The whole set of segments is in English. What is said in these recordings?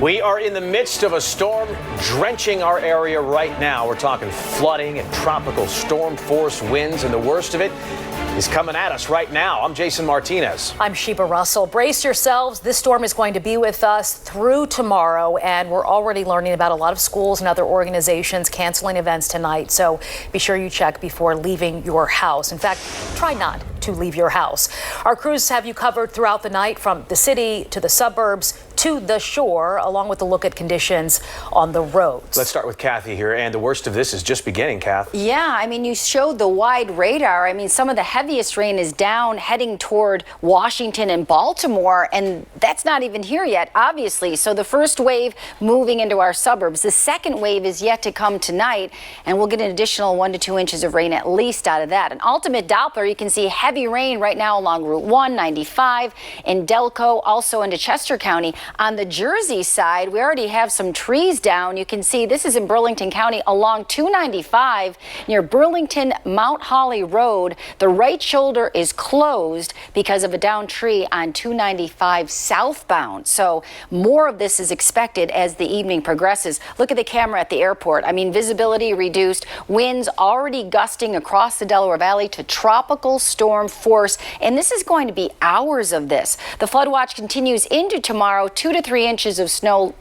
We are in the midst of a storm drenching our area right now. We're talking flooding and tropical storm force winds, and the worst of it is coming at us right now. I'm Jason Martinez. I'm Sheba Russell. Brace yourselves. This storm is going to be with us through tomorrow, and we're already learning about a lot of schools and other organizations canceling events tonight. So be sure you check before leaving your house. In fact, try not to leave your house. Our crews have you covered throughout the night, from the city to the suburbs to the shore, along with a look at conditions on the roads. Let's start with Kathy here, and the worst of this is just beginning, Kath. Yeah, I mean, you showed the wide radar. I mean, some of the heaviest rain is down heading toward Washington and Baltimore, and that's not even here yet, obviously. So the first wave moving into our suburbs. The second wave is yet to come tonight, and we'll get an additional 1 to 2 inches of rain at least out of that. An ultimate Doppler, you can see heavy rain right now along Route 195 in Delco, also into Chester County. On the Jersey side, we already have some trees down. You can see this is in Burlington County along 295 near Burlington Mount Holly Road. The right shoulder is closed because of a down tree on 295 southbound. So more of this is expected as the evening progresses. Look at the camera at the airport. I mean, visibility reduced, winds already gusting across the Delaware Valley to tropical storm force. And this is going to be hours of this. The flood watch continues into tomorrow. 2 to 3 inches of 2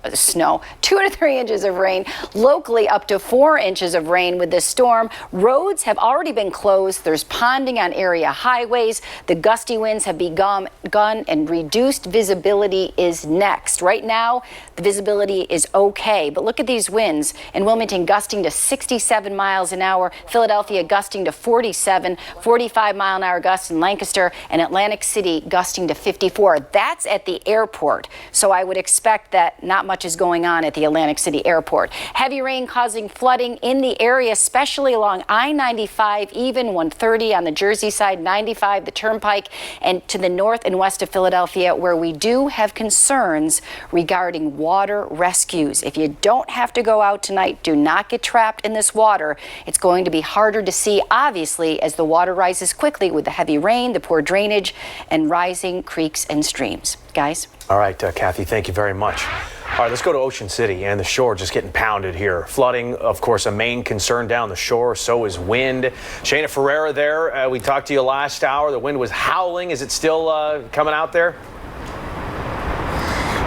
to 3 inches of rain, locally up to 4 inches of rain with this storm. Roads have already been closed. There's ponding on area highways. The gusty winds have begun, and reduced visibility is next. Right now, the visibility is okay, but look at these winds. In Wilmington, gusting to 67 miles an hour. Philadelphia gusting to 47, 45-mile-an-hour gusts in Lancaster, and Atlantic City gusting to 54. That's at the airport. So I would expect that not much is going on at the Atlantic City airport. Heavy rain causing flooding in the area, especially along I-95, even 130 on the Jersey side, 95, the Turnpike, and to the north and west of Philadelphia, where we do have concerns regarding water rescues. If you don't have to go out tonight, do not get trapped in this water. It's going to be harder to see, obviously, as the water rises quickly with the heavy rain, the poor drainage, and rising creeks and streams. Guys? All right, Kathy, thank you very much. All right, let's go to Ocean City, and the shore just getting pounded here. Flooding, of course, a main concern down the shore. So is wind. Shayna Ferreira there. We talked to you last hour. The wind was howling. Is it still coming out there?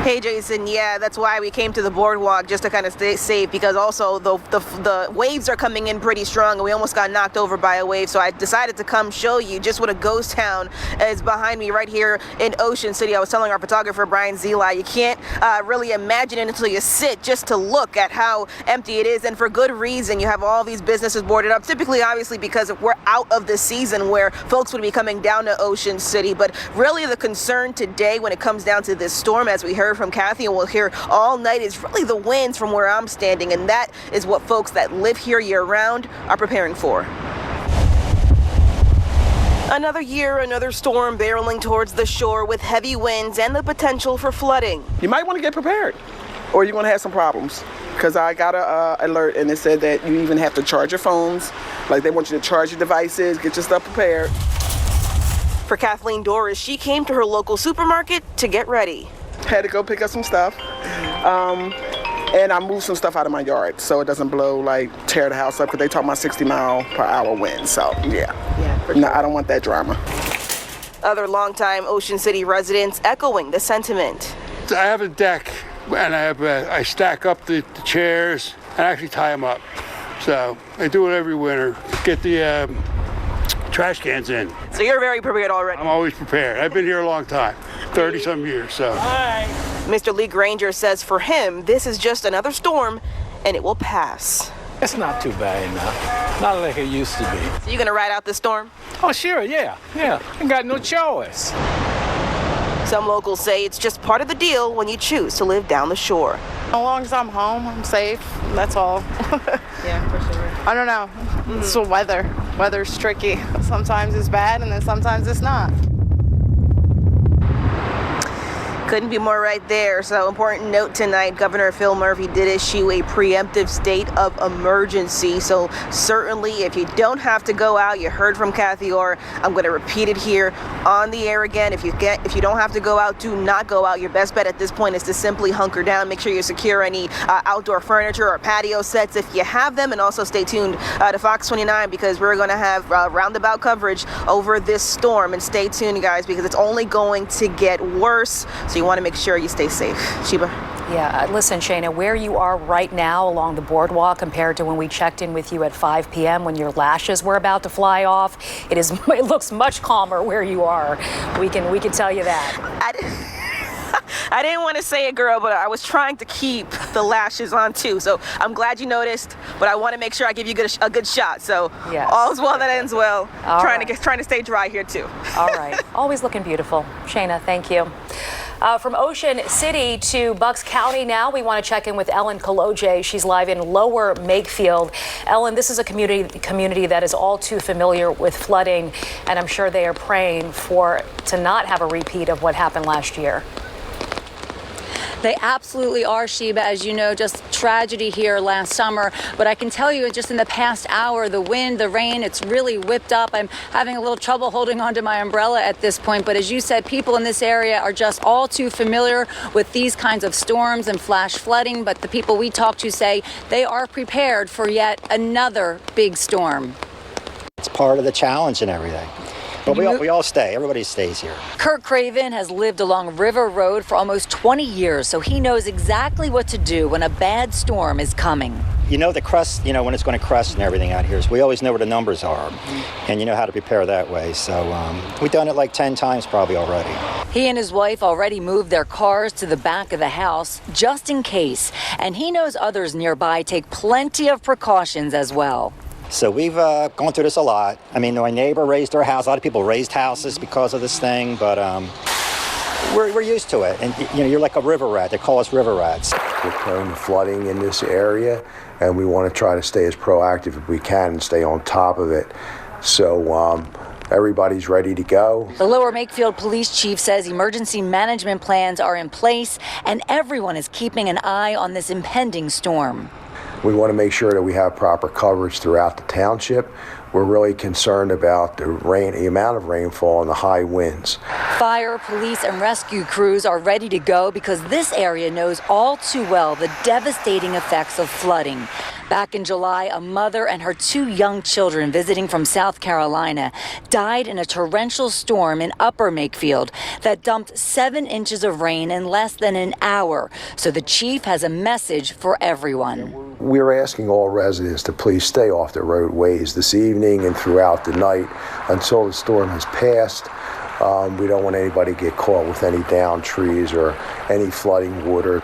Hey Jason, yeah, that's why we came to the boardwalk, just to kind of stay safe, because also the waves are coming in pretty strong, and we almost got knocked over by a wave. So I decided to come show you just what a ghost town is behind me right here in Ocean City. I was telling our photographer Brian Zeli, you can't really imagine it until you sit just to look at how empty it is, and for good reason. You have all these businesses boarded up, typically obviously because we're out of the season where folks would be coming down to Ocean City. But really the concern today when it comes down to this storm, as we heard from Kathy and we'll hear all night, is really the winds from where I'm standing, and that is what folks that live here year-round are preparing for. Another year, another storm barreling towards the shore with heavy winds and the potential for flooding. You might want to get prepared, or you're going to have some problems. Because I got an alert, and it said that you even have to charge your phones. Like, they want you to charge your devices, get your stuff prepared. For Kathleen Doris, she came to her local supermarket to get ready. Had to go pick up some stuff, and I moved some stuff out of my yard so it doesn't blow, like tear the house up, because they talk about 60-mile-per-hour winds. So yeah, no, I don't want that drama. Other longtime Ocean City residents echoing the sentiment. I have a deck, and I stack up the chairs and actually tie them up. So I do it every winter. Get the trash cans in. So you're very prepared already? I'm always prepared. I've been here a long time, 30-some years, so. Hi. Mr. Lee Granger says for him, this is just another storm, and it will pass. It's not too bad now. Not like it used to be. So you gonna ride out the storm? Oh, sure, yeah. I got no choice. Some locals say it's just part of the deal when you choose to live down the shore. As long as I'm home, I'm safe. That's all. Yeah, for sure. I don't know. It's the weather. Weather's tricky. Sometimes it's bad, and then sometimes it's not. Couldn't be more right there. So important note tonight, Governor Phil Murphy did issue a preemptive state of emergency. So certainly if you don't have to go out, you heard from Kathy Orr. I'm going to repeat it here on the air again. If you don't have to go out, do not go out. Your best bet at this point is to simply hunker down. Make sure you secure any outdoor furniture or patio sets if you have them, and also stay tuned to FOX29 because we're going to have roundabout coverage over this storm. And stay tuned, guys, because it's only going to get worse. So you want to make sure you stay safe. Sheba? Yeah, listen, Shayna, where you are right now along the boardwalk compared to when we checked in with you at 5 p.m. when your lashes were about to fly off, it looks much calmer where you are. We can tell you that. I didn't want to say it, girl, but I was trying to keep the lashes on too. So I'm glad you noticed, but I want to make sure I give you a good shot. So yes. All's well that ends well. Trying right. to stay dry here too. All right, always looking beautiful. Shayna, thank you. From Ocean City to Bucks County now, we want to check in with Ellen Koloje. She's live in Lower Makefield. Ellen, this is a community that is all too familiar with flooding, and I'm sure they are praying to not have a repeat of what happened last year. They absolutely are, Sheba. As you know, just tragedy here last summer. But I can tell you, just in the past hour, the wind, the rain, it's really whipped up. I'm having a little trouble holding onto my umbrella at this point. But as you said, people in this area are just all too familiar with these kinds of storms and flash flooding. But the people we talk to say they are prepared for yet another big storm. It's part of the challenge and everything. But we all stay. Everybody stays here. Kurt Craven has lived along River Road for almost 20 years, so he knows exactly what to do when a bad storm is coming. You know the crust, when it's going to crust and everything out here. So we always know where the numbers are, and you know how to prepare that way. So we've done it like 10 times probably already. He and his wife already moved their cars to the back of the house just in case, and he knows others nearby take plenty of precautions as well. So we've gone through this a lot. I mean, my neighbor raised her house. A lot of people raised houses because of this thing, but we're used to it. And you're like a river rat. They call us river rats. We're prone to flooding in this area, and we want to try to stay as proactive as we can and stay on top of it. So everybody's ready to go. The Lower Makefield Police Chief says emergency management plans are in place, and everyone is keeping an eye on this impending storm. We want to make sure that we have proper coverage throughout the township. We're really concerned about the amount of rainfall and the high winds. Fire, police, and rescue crews are ready to go because this area knows all too well the devastating effects of flooding. Back in July, a mother and her 2 young children visiting from South Carolina died in a torrential storm in Upper Makefield that dumped 7 inches of rain in less than an hour. So the chief has a message for everyone. We're asking all residents to please stay off the roadways this evening and throughout the night until the storm has passed. We don't want anybody to get caught with any downed trees or any flooding water.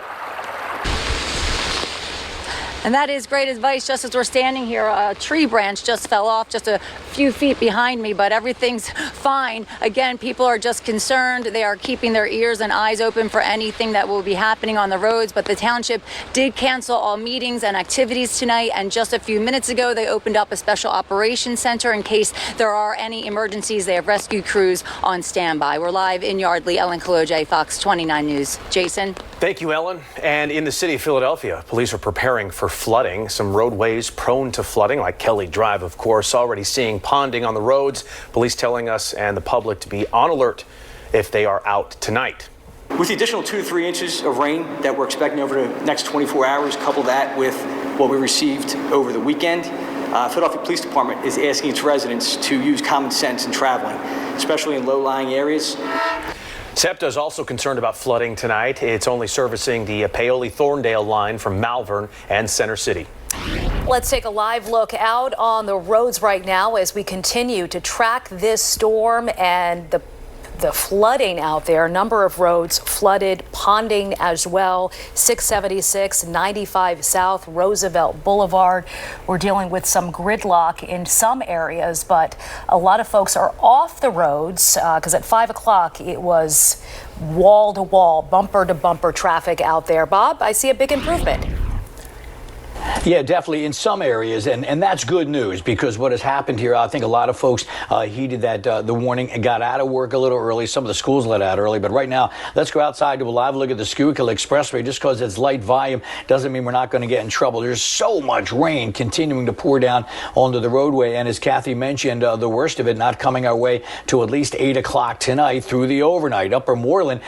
And that is great advice. Just as we're standing here, a tree branch just fell off just a few feet behind me, but everything's fine. Again, people are just concerned. They are keeping their ears and eyes open for anything that will be happening on the roads. But the township did cancel all meetings and activities tonight. And just a few minutes ago, they opened up a special operations center in case there are any emergencies. They have rescue crews on standby. We're live in Yardley. Ellen Koloje, Fox 29 News. Jason. Thank you, Ellen. And in the city of Philadelphia, police are preparing for flooding. Some roadways prone to flooding, like Kelly Drive, of course, already seeing ponding on the roads. Police telling us and the public to be on alert if they are out tonight. With the additional 2 to 3 inches of rain that we're expecting over the next 24 hours, couple that with what we received over the weekend, Philadelphia Police Department is asking its residents to use common sense in traveling, especially in low-lying areas. SEPTA is also concerned about flooding tonight. It's only servicing the Paoli-Thorndale line from Malvern and Center City. Let's take a live look out on the roads right now as we continue to track this storm and the flooding out there. A number of roads flooded, ponding as well. 676, 95 South, Roosevelt Boulevard. We're dealing with some gridlock in some areas, but a lot of folks are off the roads because at 5 o'clock it was wall to wall, bumper to bumper traffic out there. Bob, I see a big improvement. Yeah, definitely in some areas, and that's good news, because what has happened here, I think a lot of folks heeded that the warning and got out of work a little early. Some of the schools let out early, but right now, let's go outside to a live look at the Schuylkill Expressway. Just because it's light volume doesn't mean we're not going to get in trouble. There's so much rain continuing to pour down onto the roadway, and as Kathy mentioned, the worst of it not coming our way to at least 8 o'clock tonight through the overnight. Upper Moreland,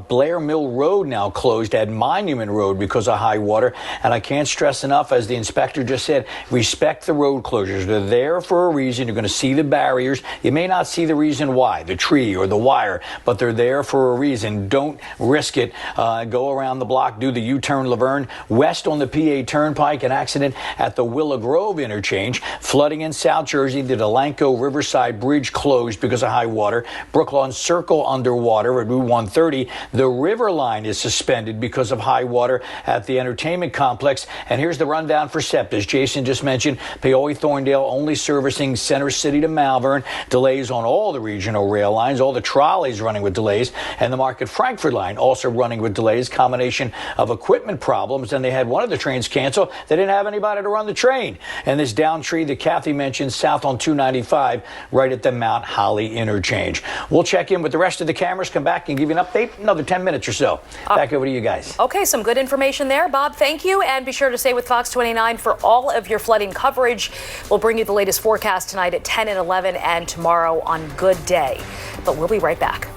Blair Mill Road now closed at Monument Road because of high water, and I can't stress enough, as the inspector just said, respect the road closures. They're there for a reason. You're going to see the barriers. You may not see the reason why, the tree or the wire, but they're there for a reason. Don't risk it. Go around the block, do the U-turn Laverne. West on the PA Turnpike, an accident at the Willow Grove interchange. Flooding in South Jersey, the Delanco Riverside Bridge closed because of high water. Brooklawn Circle underwater at Route 130. The River Line is suspended because of high water at the entertainment complex. And here's the rundown for SEPTA. As Jason just mentioned, Paoli Thorndale only servicing Center City to Malvern. Delays on all the regional rail lines, all the trolleys running with delays, and the Market Frankfurt line also running with delays. Combination of equipment problems, and they had one of the trains cancel. They didn't have anybody to run the train. And this down tree that Kathy mentioned south on 295 right at the Mount Holly interchange. We'll check in with the rest of the cameras, come back and give you an update another 10 minutes or so. Back over to you guys. Okay, some good information there, Bob. Thank you. And be sure to stay with Fox 29 for all of your flooding coverage. We'll bring you the latest forecast tonight at 10 and 11 and tomorrow on Good Day. But we'll be right back.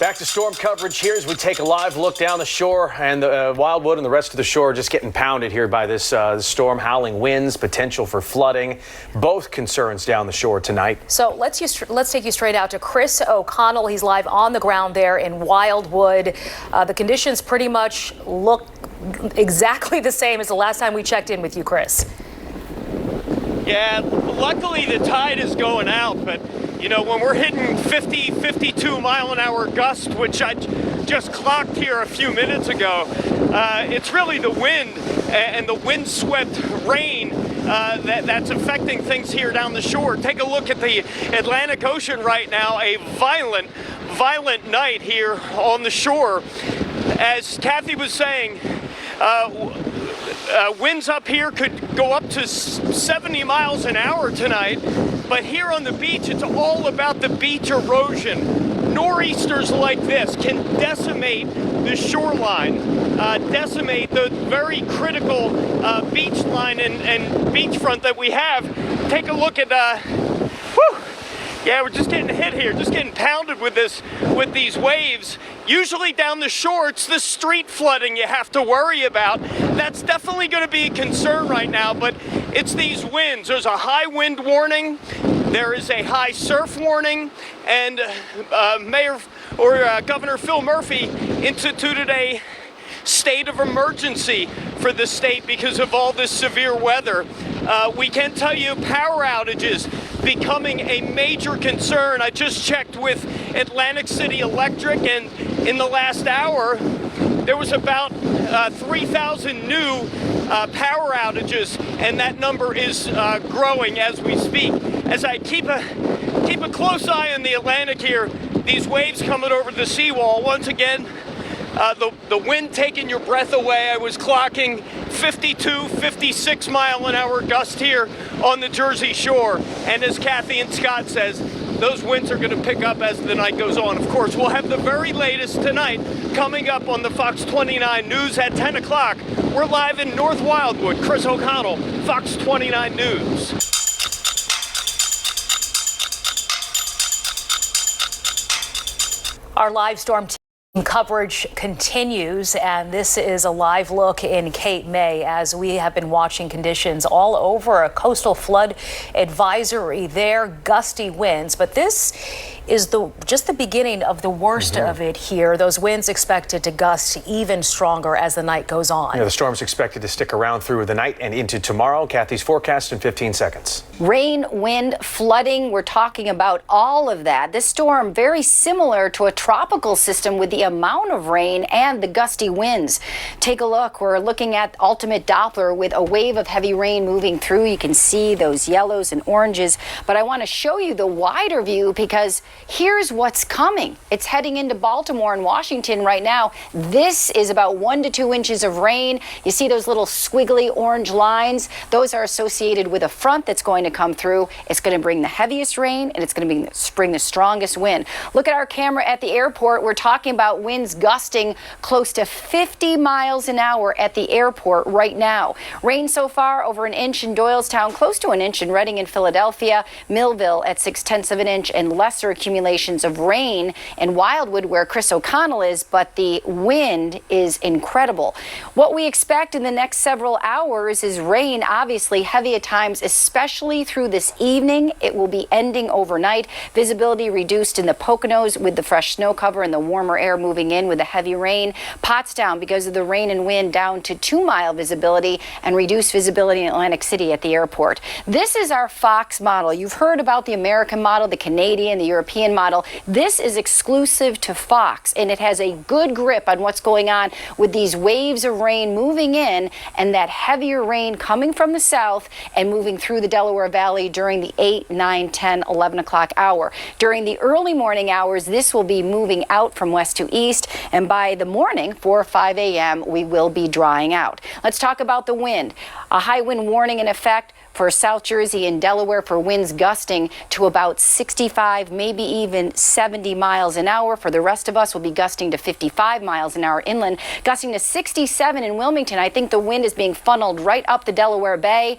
Back to storm coverage here as we take a live look down the shore, and the Wildwood and the rest of the shore just getting pounded here by this storm. Howling winds, potential for flooding, both concerns down the shore tonight. So let's take you straight out to Chris O'Connell. He's live on the ground there in Wildwood. The conditions pretty much look exactly the same as the last time we checked in with you, Chris. Yeah, luckily the tide is going out, but you know, when we're hitting 50, 52 mile an hour gust, which I just clocked here a few minutes ago, it's really the wind and the windswept rain that's affecting things here down the shore. Take a look at the Atlantic Ocean right now, a violent night here on the shore. As Kathy was saying, winds up here could go up to 70 miles an hour tonight. But here on the beach, it's all about the beach erosion. Nor'easters like this can decimate the shoreline, decimate the very critical beach line and beachfront that we have. Take a look at, yeah, we're just getting hit here, just getting pounded with these waves. Usually down the shore, it's the street flooding you have to worry about. That's definitely going to be a concern right now, but it's these winds. There's a high wind warning, there is a high surf warning, and Governor Phil Murphy instituted a state of emergency for the state because of all this severe weather. We can tell you power outages becoming a major concern. I just checked with Atlantic City Electric, and in the last hour, there was about 3,000 new power outages, and that number is growing as we speak. As I keep a close eye on the Atlantic here, these waves coming over the seawall, once again, the wind taking your breath away. I was clocking 52, 56 mile an hour gust here on the Jersey Shore. And as Kathy and Scott says, those winds are going to pick up as the night goes on. Of course, we'll have the very latest tonight coming up on the Fox 29 News at 10 o'clock. We're live in North Wildwood. Chris O'Connell, Fox 29 News. Our live storm team coverage continues, and this is a live look in Cape May as we have been watching conditions all over. A coastal flood advisory there, gusty winds, but this is just the beginning of the worst of it here. Those winds expected to gust even stronger as the night goes on. The storm's expected to stick around through the night and into tomorrow. Kathy's forecast in 15 seconds. Rain, wind, flooding, we're talking about all of that. This storm very similar to a tropical system with the amount of rain and the gusty winds. Take a look. We're looking at ultimate Doppler with a wave of heavy rain moving through. You can see those yellows and oranges, but I want to show you the wider view because Here's what's coming. It's heading into Baltimore and Washington right now. This is about 1 to 2 inches of rain. You see those little squiggly orange lines? Those are associated with a front that's going to come through. It's going to bring the heaviest rain, and it's going to bring the strongest wind. Look at our camera at the airport. We're talking about winds gusting close to 50 miles an hour at the airport right now. Rain so far over an inch in Doylestown, close to an inch in Reading and Philadelphia, Millville at 0.6 of an inch, and lesser accumulations of rain in Wildwood where Chris O'Connell is, but the wind is incredible. What we expect in the next several hours is rain, obviously heavy at times, especially through this evening. It will be ending overnight. Visibility reduced in the Poconos with the fresh snow cover and the warmer air moving in with the heavy rain. Pottstown, because of the rain and wind, down to 2-mile visibility and reduced visibility in Atlantic City at the airport. This is our FOX model. You've heard about the American model, the Canadian, the European model. This is exclusive to FOX, and it has a good grip on what's going on with these waves of rain moving in and that heavier rain coming from the south and moving through the Delaware Valley during the 8, 9, 10, 11 o'clock hour. During the early morning hours, this will be moving out from west to east, and by the morning, 4 or 5 a.m., we will be drying out. Let's talk about the wind. A high wind warning in effect for South Jersey and Delaware for winds gusting to about 65, maybe even 70 miles an hour. For the rest of us, we'll be gusting to 55 miles an hour inland, gusting to 67 in Wilmington. I think the wind is being funneled right up the Delaware Bay.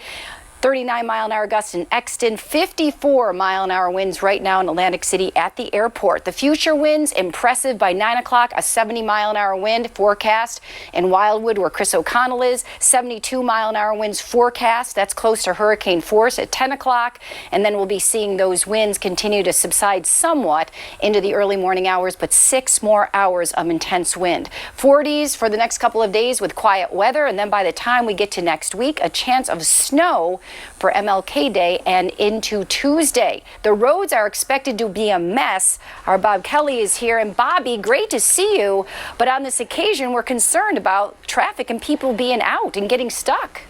39-mile-an-hour gusts in Exton, 54-mile-an-hour winds right now in Atlantic City at the airport. The future winds, impressive by 9 o'clock, a 70-mile-an-hour wind forecast in Wildwood where Chris O'Connell is, 72-mile-an-hour winds forecast. That's close to hurricane force at 10 o'clock, and then we'll be seeing those winds continue to subside somewhat into the early morning hours, but 6 more hours of intense wind. 40s for the next couple of days with quiet weather, and then by the time we get to next week, a chance of snow for MLK Day and into Tuesday. The roads are expected to be a mess. Our Bob Kelly is here. And Bobby, great to see you. But on this occasion, we're concerned about traffic and people being out and getting stuck.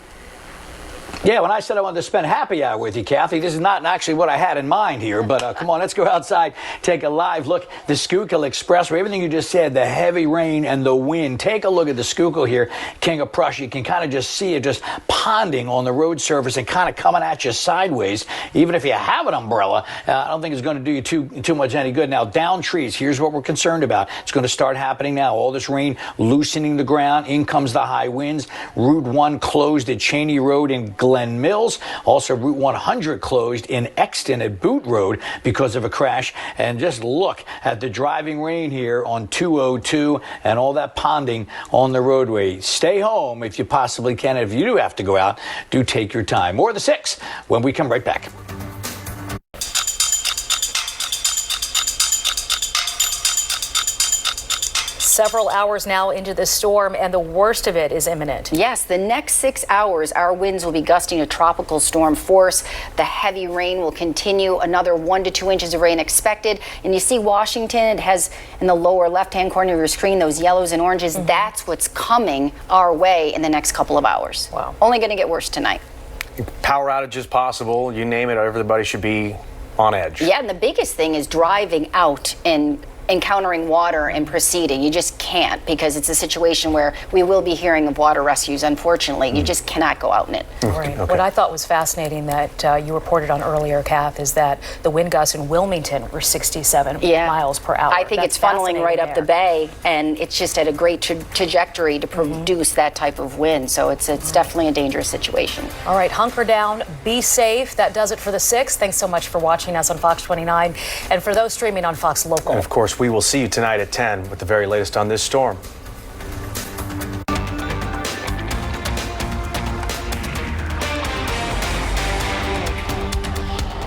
Yeah, when I said I wanted to spend happy hour with you, Kathy, this is not actually what I had in mind here, but come on, let's go outside, take a live look. The Schuylkill Expressway, everything you just said, the heavy rain and the wind. Take a look at the Schuylkill here, King of Prussia. You can kind of just see it just ponding on the road surface and kind of coming at you sideways. Even if you have an umbrella, I don't think it's going to do you too much any good. Now, down trees, here's what we're concerned about. It's going to start happening now. All this rain loosening the ground. In comes the high winds. Route 1 closed at Cheney Road in Glen Mills. Also, Route 100 closed in Exton at Boot Road because of a crash. And just look at the driving rain here on 202 and all that ponding on the roadway. Stay home if you possibly can. If you do have to go out, do take your time. More of the 6 when we come right back. Several hours now into the storm, and the worst of it is imminent. Yes, the next 6 hours, our winds will be gusting to tropical storm force. The heavy rain will continue. Another 1 to 2 inches of rain expected. And you see Washington, it has in the lower left-hand corner of your screen those yellows and oranges. That's what's coming our way in the next couple of hours. Wow. Only going to get worse tonight. Power outages possible, you name it, everybody should be on edge. Yeah, and the biggest thing is driving out and encountering water and proceeding. You just can't, because it's a situation where we will be hearing of water rescues, unfortunately. You just cannot go out in it. Right. What I thought was fascinating that you reported on earlier, Kath, is that the wind gusts in Wilmington were 67 miles per hour. I think it's funneling right up the bay, and it's just at a great trajectory to produce that type of wind. So it's definitely a dangerous situation. All right, hunker down, be safe. That does it for the 6. Thanks so much for watching us on Fox 29 and for those streaming on Fox Local. And of course, we will see you tonight at 10 with the very latest on this storm.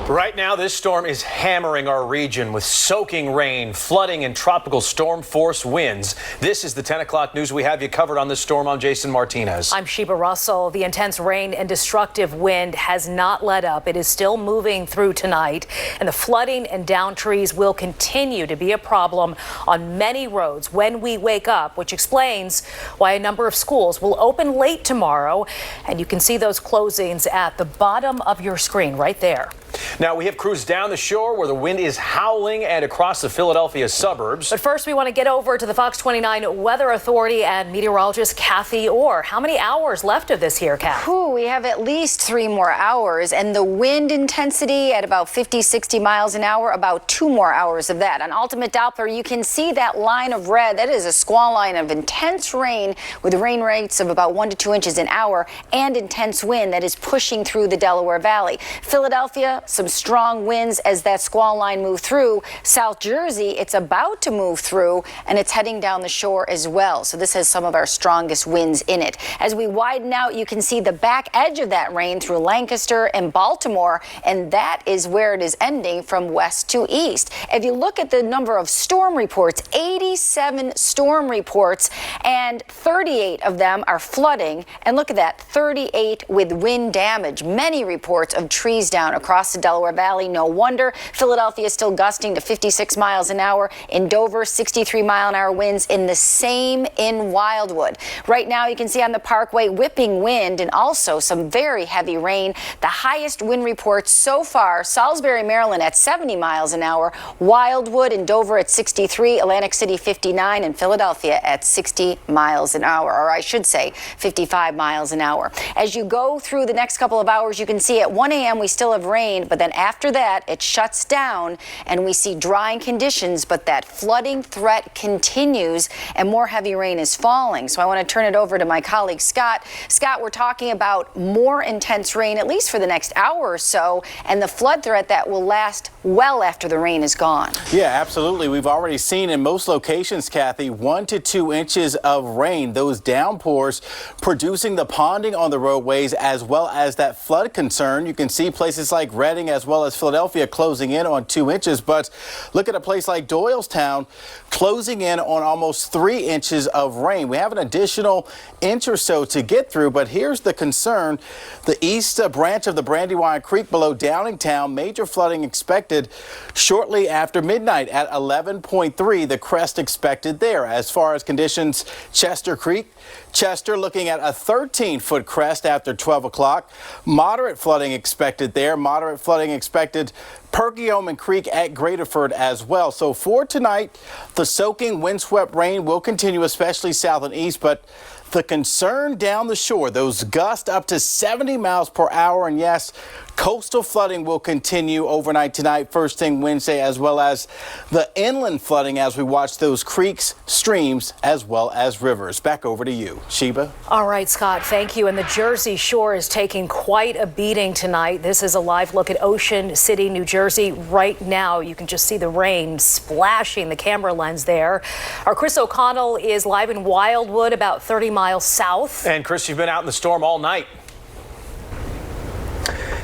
Right now, this storm is hammering our region with soaking rain, flooding, and tropical storm force winds. This is the 10 o'clock news. We have you covered on this storm. I'm Jason Martinez. I'm Sheba Russell. The intense rain and destructive wind has not let up. It is still moving through tonight, and the flooding and down trees will continue to be a problem on many roads when we wake up, which explains why a number of schools will open late tomorrow. And you can see those closings at the bottom of your screen right there. Now we have crews down the shore where the wind is howling and across the Philadelphia suburbs. But first we want to get over to the FOX29 Weather Authority and meteorologist Kathy Orr. How many hours left of this here, Kath? We have at least 3 more hours, and the wind intensity at about 50-60 miles an hour, about 2 more hours of that. On Ultimate Doppler, you can see that line of red. That is a squall line of intense rain with rain rates of about 1 to 2 inches an hour and intense wind that is pushing through the Delaware Valley. Philadelphia, some strong winds as that squall line moved through. South Jersey, it's about to move through, and it's heading down the shore as well. So this has some of our strongest winds in it. As we widen out, you can see the back edge of that rain through Lancaster and Baltimore, and that is where it is ending from west to east. If you look at the number of storm reports, 87 storm reports, and 38 of them are flooding. And look at that, 38 with wind damage. Many reports of trees down across the Delaware Valley. No wonder Philadelphia is still gusting to 56 miles an hour. In Dover, 63-mile-an-hour winds in the same in Wildwood. Right now, you can see on the Parkway whipping wind and also some very heavy rain. The highest wind reports so far, Salisbury, Maryland at 70 miles an hour, Wildwood and Dover at 63, Atlantic City 59, and Philadelphia at 60 miles an hour, or I should say 55 miles an hour. As you go through the next couple of hours, you can see at 1 a.m. we still have rain, but then after that it shuts down and we see drying conditions, but that flooding threat continues and more heavy rain is falling. So I want to turn it over to my colleague Scott. Scott, we're talking about more intense rain, at least for the next hour or so, and the flood threat that will last well after the rain is gone. Yeah, absolutely. We've already seen in most locations, Kathy, 1 to 2 inches of rain. Those downpours producing the ponding on the roadways as well as that flood concern. You can see places like Reading as well as Philadelphia closing in on 2 inches. But look at a place like Doylestown closing in on almost 3 inches of rain. We have an additional inch or so to get through, but here's the concern. The east branch of the Brandywine Creek below Downingtown, major flooding expected shortly after midnight at 11.3, the crest expected there. As far as conditions, Chester Creek, Chester looking at a 13-foot crest after 12 o'clock. Moderate flooding expected there. Moderate flooding expected Perkiomen Creek at Graterford as well. So for tonight, the soaking windswept rain will continue, especially south and east, but the concern down the shore, those gusts up to 70 miles per hour, and yes, coastal flooding will continue overnight tonight, first thing Wednesday, as well as the inland flooding as we watch those creeks, streams, as well as rivers. Back over to you, Sheba. All right, Scott, thank you. And the Jersey Shore is taking quite a beating tonight. This is a live look at Ocean City, New Jersey. Right now, you can just see the rain splashing the camera lens there. Our Chris O'Connell is live in Wildwood, about 30 miles south. And Chris, you've been out in the storm all night.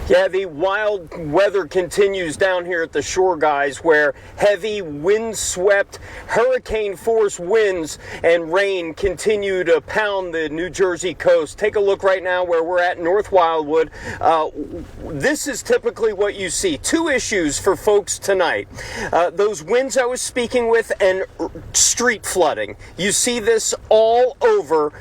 Yeah, the wild weather continues down here at the shore, guys, where heavy windswept hurricane-force winds and rain continue to pound the New Jersey coast. Take a look right now where we're at North Wildwood. This is typically what you see. Two issues for folks tonight. Those winds I was speaking with and street flooding. You see this all over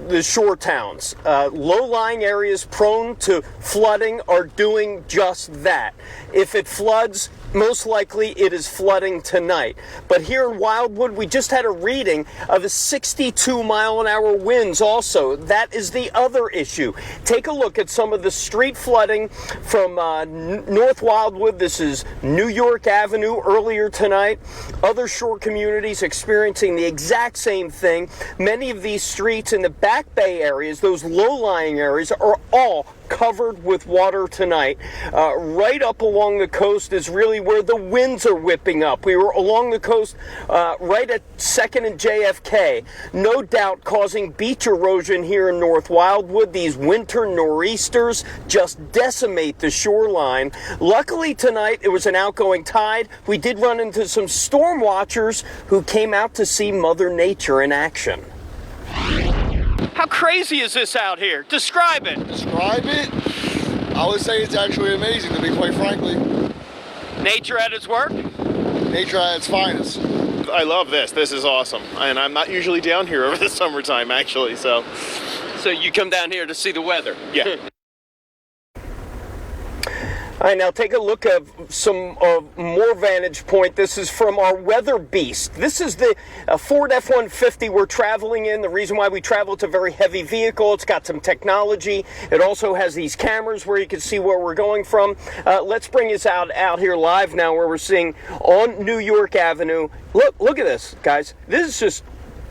the shore towns. Low-lying areas prone to flooding are doing just that. If it floods, most likely it is flooding tonight. But here in Wildwood, we just had a reading of a 62-mile-an-hour winds also. That is the other issue. Take a look at some of the street flooding from North Wildwood. This is New York Avenue earlier tonight. Other shore communities experiencing the exact same thing. Many of these streets in the Back Bay areas, those low-lying areas, are all covered with water tonight. Right up along the coast is really where the winds are whipping up. We were along the coast right at 2nd and JFK. No doubt causing beach erosion here in North Wildwood. These winter nor'easters just decimate the shoreline. Luckily tonight it was an outgoing tide. We did run into some storm watchers who came out to see Mother Nature in action. How crazy is this out here? Describe it. Describe it? I would say it's actually amazing, to be quite frankly. Nature at its work? Nature at its finest. I love this. This is awesome. And I'm not usually down here over the summertime, actually, so. So you come down here to see the weather? Yeah. All right, now take a look at some more vantage point. This is from our weather beast. This is the Ford F-150 we're traveling in. The reason why we travel, it's a very heavy vehicle. It's got some technology. It also has these cameras where you can see where we're going from. Let's bring us out here live now where we're seeing on New York Avenue. Look at this, guys. This is just,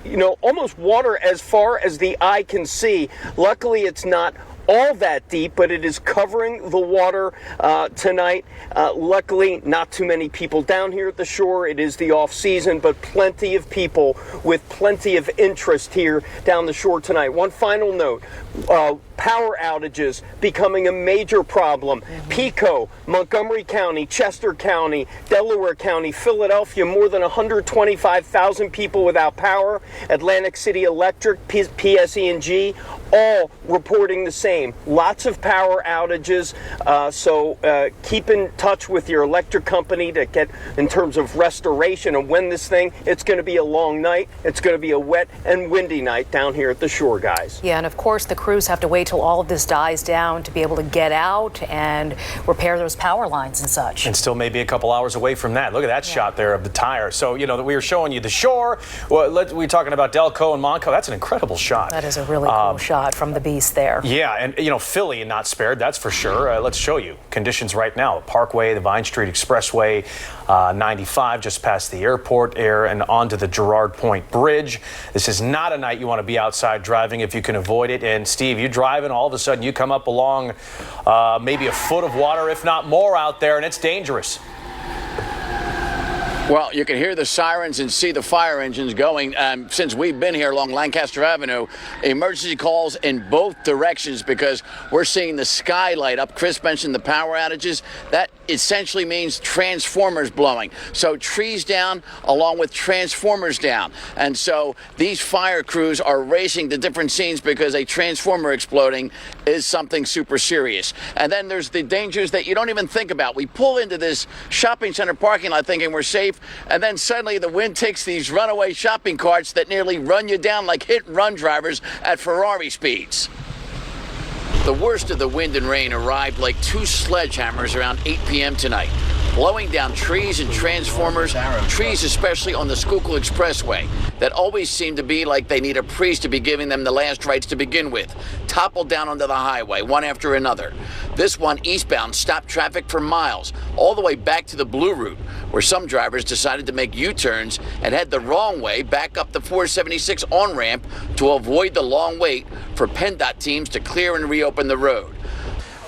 you know, almost water as far as the eye can see. Luckily, it's not all that deep, but it is covering the water tonight. Luckily, not too many people down here at the shore. It is the off season, but plenty of people with plenty of interest here down the shore tonight. One final note. Power outages becoming a major problem. Pico, Montgomery County, Chester County, Delaware County, Philadelphia, more than 125,000 people without power. Atlantic City Electric, PSE&G, all reporting the same. Lots of power outages. So keep in touch with your electric company to get in terms of restoration and when this thing, it's going to be a long night. It's going to be a wet and windy night down here at the shore, guys. Yeah, and of course the crews have to wait till all of this dies down to be able to get out and repair those power lines and such. And still maybe a couple hours away from that. Look at that shot there of the tire. So, you know, we were showing you the shore. Well, we're talking about Delco and Montco. That's an incredible shot. That is a really cool shot from the beast there. Yeah, and, you know, Philly not spared, that's for sure. Let's show you conditions right now. The Parkway, the Vine Street Expressway, 95 just past the airport there and onto the Girard Point Bridge. This is not a night you want to be outside driving if you can avoid it. And Steve, you driving, all of a sudden you come up along maybe a foot of water, if not more, out there, and it's dangerous. Well, you can hear the sirens and see the fire engines going. Since we've been here along Lancaster Avenue, emergency calls in both directions because we're seeing the sky light up. Chris mentioned the power outages. That essentially means transformers blowing. So trees down along with transformers down. And so these fire crews are racing to different scenes because a transformer exploding is something super serious. And then there's the dangers that you don't even think about. We pull into this shopping center parking lot thinking we're safe, and then suddenly the wind takes these runaway shopping carts that nearly run you down like hit-and-run drivers at Ferrari speeds. The worst of the wind and rain arrived like two sledgehammers around 8 p.m. tonight, blowing down trees and transformers, trees especially on the Schuylkill Expressway that always seem to be like they need a priest to be giving them the last rites to begin with, toppled down onto the highway, one after another. This one eastbound stopped traffic for miles, all the way back to the Blue Route, where some drivers decided to make U-turns and head the wrong way back up the 476 on-ramp to avoid the long wait for PennDOT teams to clear and reopen the road.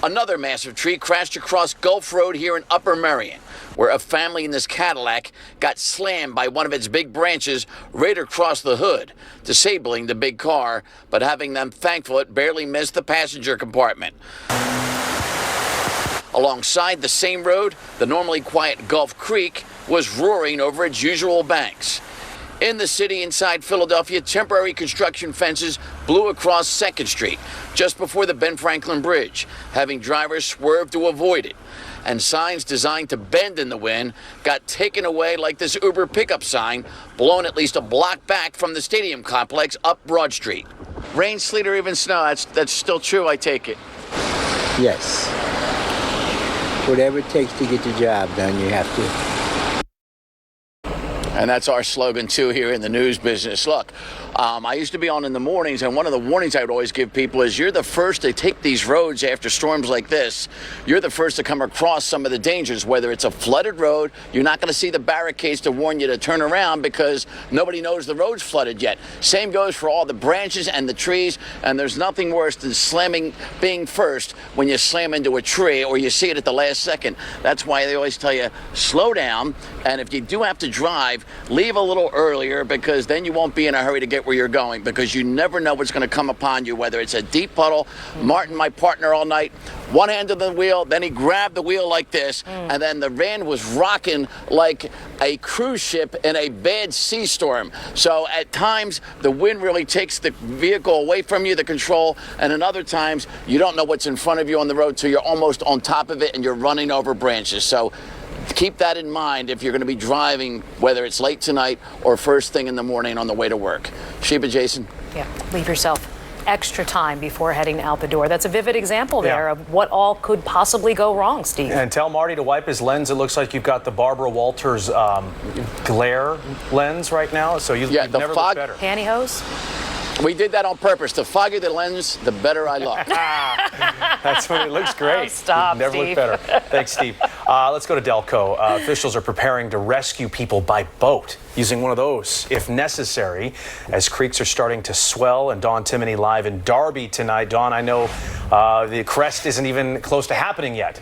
Another massive tree crashed across Gulf Road here in Upper Merion, where a family in this Cadillac got slammed by one of its big branches right across the hood, disabling the big car, but having them thankful it barely missed the passenger compartment. Alongside the same road, the normally quiet Gulf Creek was roaring over its usual banks. In the city inside Philadelphia, temporary construction fences blew across 2nd Street just before the Ben Franklin Bridge, having drivers swerve to avoid it. And signs designed to bend in the wind got taken away like this Uber pickup sign, blown at least a block back from the stadium complex up Broad Street. Rain, sleet, or even snow, that's still true, I take it. Yes. Whatever it takes to get the job done, you have to. And that's our slogan, too, here in the news business. Look, I used to be on in the mornings, and one of the warnings I would always give people is you're the first to take these roads after storms like this. You're the first to come across some of the dangers, whether it's a flooded road. You're not going to see the barricades to warn you to turn around because nobody knows the road's flooded yet. Same goes for all the branches and the trees, and there's nothing worse than being first when you slam into a tree or you see it at the last second. That's why they always tell you, slow down, and if you do have to drive, leave a little earlier because then you won't be in a hurry to get where you're going because you never know what's going to come upon you, whether it's a deep puddle. Martin, my partner all night, one hand on the wheel, then he grabbed the wheel like this, and then the van was rocking like a cruise ship in a bad sea storm. So at times, the wind really takes the vehicle away from you, the control, and in other times, you don't know what's in front of you on the road, so you're almost on top of it and you're running over branches. So keep that in mind if you're going to be driving, whether it's late tonight or first thing in the morning on the way to work. Sheba, Jason? Yeah, leave yourself extra time before heading out the door. That's a vivid example there of what all could possibly go wrong, Steve. And tell Marty to wipe his lens. It looks like you've got the Barbara Walters glare lens right now, so you never look better. Pantyhose? We did that on purpose. The foggier the lens, the better I look. That's what it looks great. Oh, stop, Never Steve. look better. Thanks, Steve. Let's go to Delco. Officials are preparing to rescue people by boat, using one of those if necessary, as creeks are starting to swell. And Dawn Timoney live in Darby tonight. Dawn, I know the crest isn't even close to happening yet.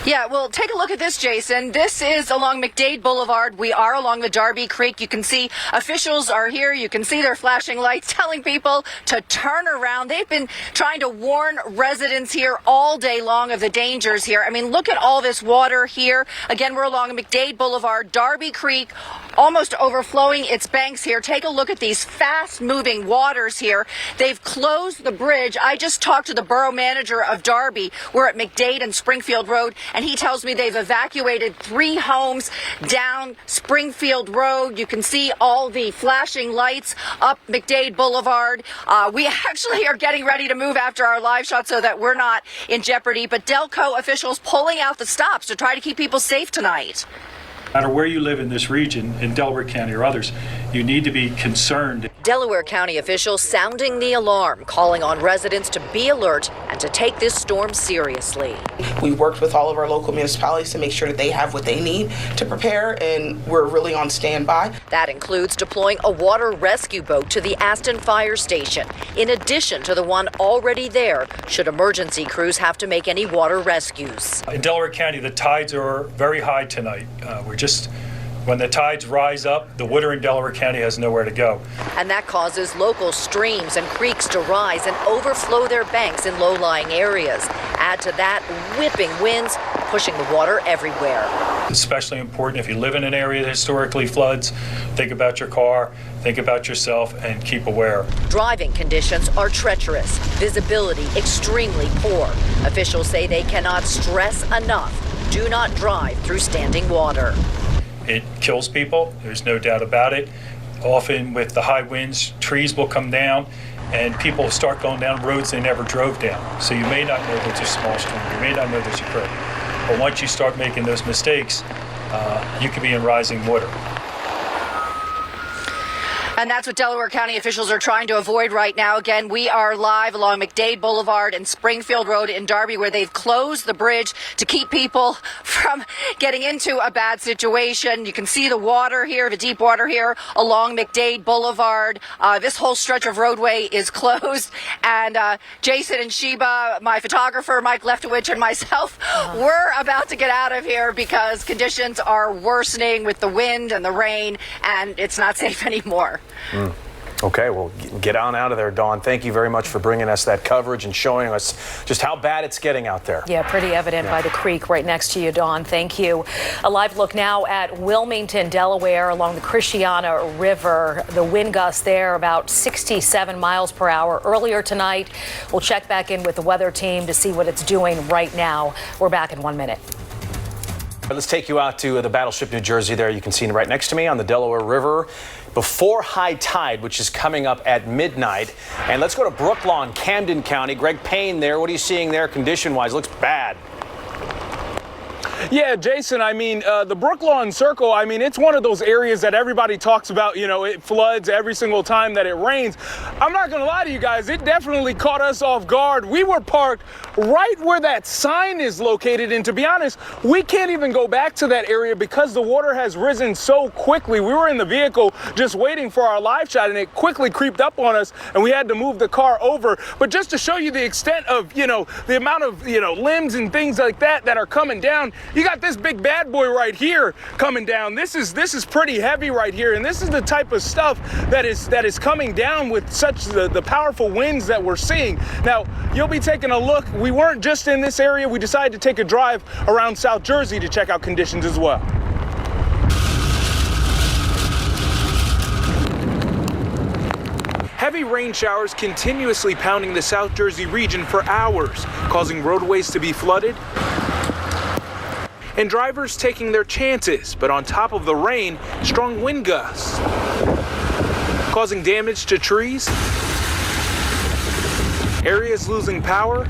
Yeah, well, take a look at this, Jason. This is along McDade Boulevard. We are along the Darby Creek. You can see officials are here. You can see their flashing lights telling people to turn around. They've been trying to warn residents here all day long of the dangers here. I mean, look at all this water here. Again, we're along McDade Boulevard, Darby Creek, almost overflowing its banks here. Take a look at these fast-moving waters here. They've closed the bridge. I just talked to the borough manager of Darby. We're at McDade and Springfield Road, and he tells me they've evacuated 3 homes down Springfield Road. You can see all the flashing lights up McDade Boulevard. We actually are getting ready to move after our live shot so that we're not in jeopardy, but Delco officials pulling out the stops to try to keep people safe tonight. No matter where you live in this region, in Delaware County or others, you need to be concerned. Delaware County officials sounding the alarm, calling on residents to be alert and to take this storm seriously. We worked with all of our local municipalities to make sure that they have what they need to prepare, and we're really on standby. That includes deploying a water rescue boat to the Aston Fire Station, in addition to the one already there, should emergency crews have to make any water rescues. In Delaware County, the tides are very high tonight. When the tides rise up, the water in Delaware County has nowhere to go. And that causes local streams and creeks to rise and overflow their banks in low-lying areas. Add to that whipping winds, pushing the water everywhere. Especially important if you live in an area that historically floods. Think about your car, think about yourself, and keep aware. Driving conditions are treacherous, visibility extremely poor. Officials say they cannot stress enough: do not drive through standing water. It kills people, there's no doubt about it. Often with the high winds, trees will come down and people start going down roads they never drove down. So you may not know there's a small stream, you may not know there's a creek. But once you start making those mistakes, you could be in rising water. And that's what Delaware County officials are trying to avoid right now. Again, we are live along McDade Boulevard and Springfield Road in Darby, where they've closed the bridge to keep people from getting into a bad situation. You can see the water here, the deep water here along McDade Boulevard. This whole stretch of roadway is closed. And Jason and Sheba, my photographer, Mike Leftowich, and myself, we're about to get out of here because conditions are worsening with the wind and the rain, and it's not safe anymore. Okay, well, get on out of there, Dawn. Thank you very much for bringing us that coverage and showing us just how bad it's getting out there. Yeah, pretty evident by the creek right next to you, Dawn. Thank you. A live look now at Wilmington, Delaware, along the Christiana River. The wind gusts there about 67 miles per hour earlier tonight. We'll check back in with the weather team to see what it's doing right now. We're back in 1 minute. Let's take you out to the Battleship, New Jersey there. You can see right next to me on the Delaware River before high tide, which is coming up at midnight. And let's go to Brooklawn, Camden County. Greg Payne there. What are you seeing there condition-wise? Looks bad. Yeah, Jason, I mean, the Brooklawn Circle, I mean, it's one of those areas that everybody talks about, you know, it floods every single time that it rains. I'm not going to lie to you guys, it definitely caught us off guard. We were parked right where that sign is located, and to be honest, we can't even go back to that area because the water has risen so quickly. We were in the vehicle just waiting for our live shot, and it quickly creeped up on us, and we had to move the car over. But just to show you the extent of, you know, the amount of, you know, limbs and things like that that are coming down, you got this big bad boy right here coming down. This is pretty heavy right here, and this is the type of stuff that is coming down with such the powerful winds that we're seeing. Now, you'll be taking a look. We weren't just in this area. We decided to take a drive around South Jersey to check out conditions as well. Heavy rain showers continuously pounding the South Jersey region for hours, causing roadways to be flooded and drivers taking their chances. But on top of the rain, strong wind gusts causing damage to trees areas losing power,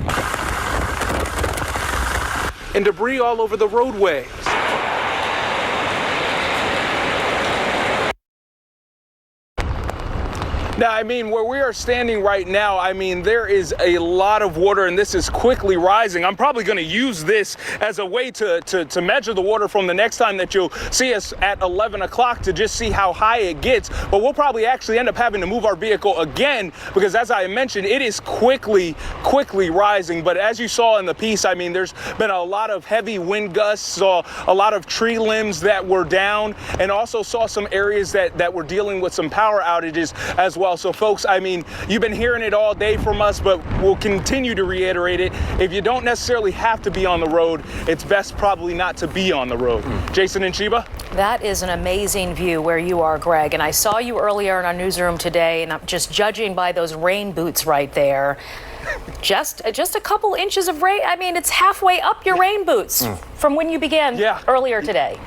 and debris all over the roadways. Now, I mean, where we are standing right now, I mean, there is a lot of water, and this is quickly rising. I'm probably going to use this as a way to measure the water from the next time that you'll see us at 11 o'clock to just see how high it gets. But we'll probably actually end up having to move our vehicle again because, as I mentioned, it is quickly rising. But as you saw in the piece, I mean, there's been a lot of heavy wind gusts, saw a lot of tree limbs that were down, and also saw some areas that were dealing with some power outages as well. So folks, I mean, you've been hearing it all day from us, but we'll continue to reiterate it. If you don't necessarily have to be on the road, it's best probably not to be on the road. Jason and Sheba? That is an amazing view where you are, Greg. And I saw you earlier in our newsroom today, and I'm just judging by those rain boots right there. Just a couple inches of rain. I mean, it's halfway up your rain boots from when you began earlier today.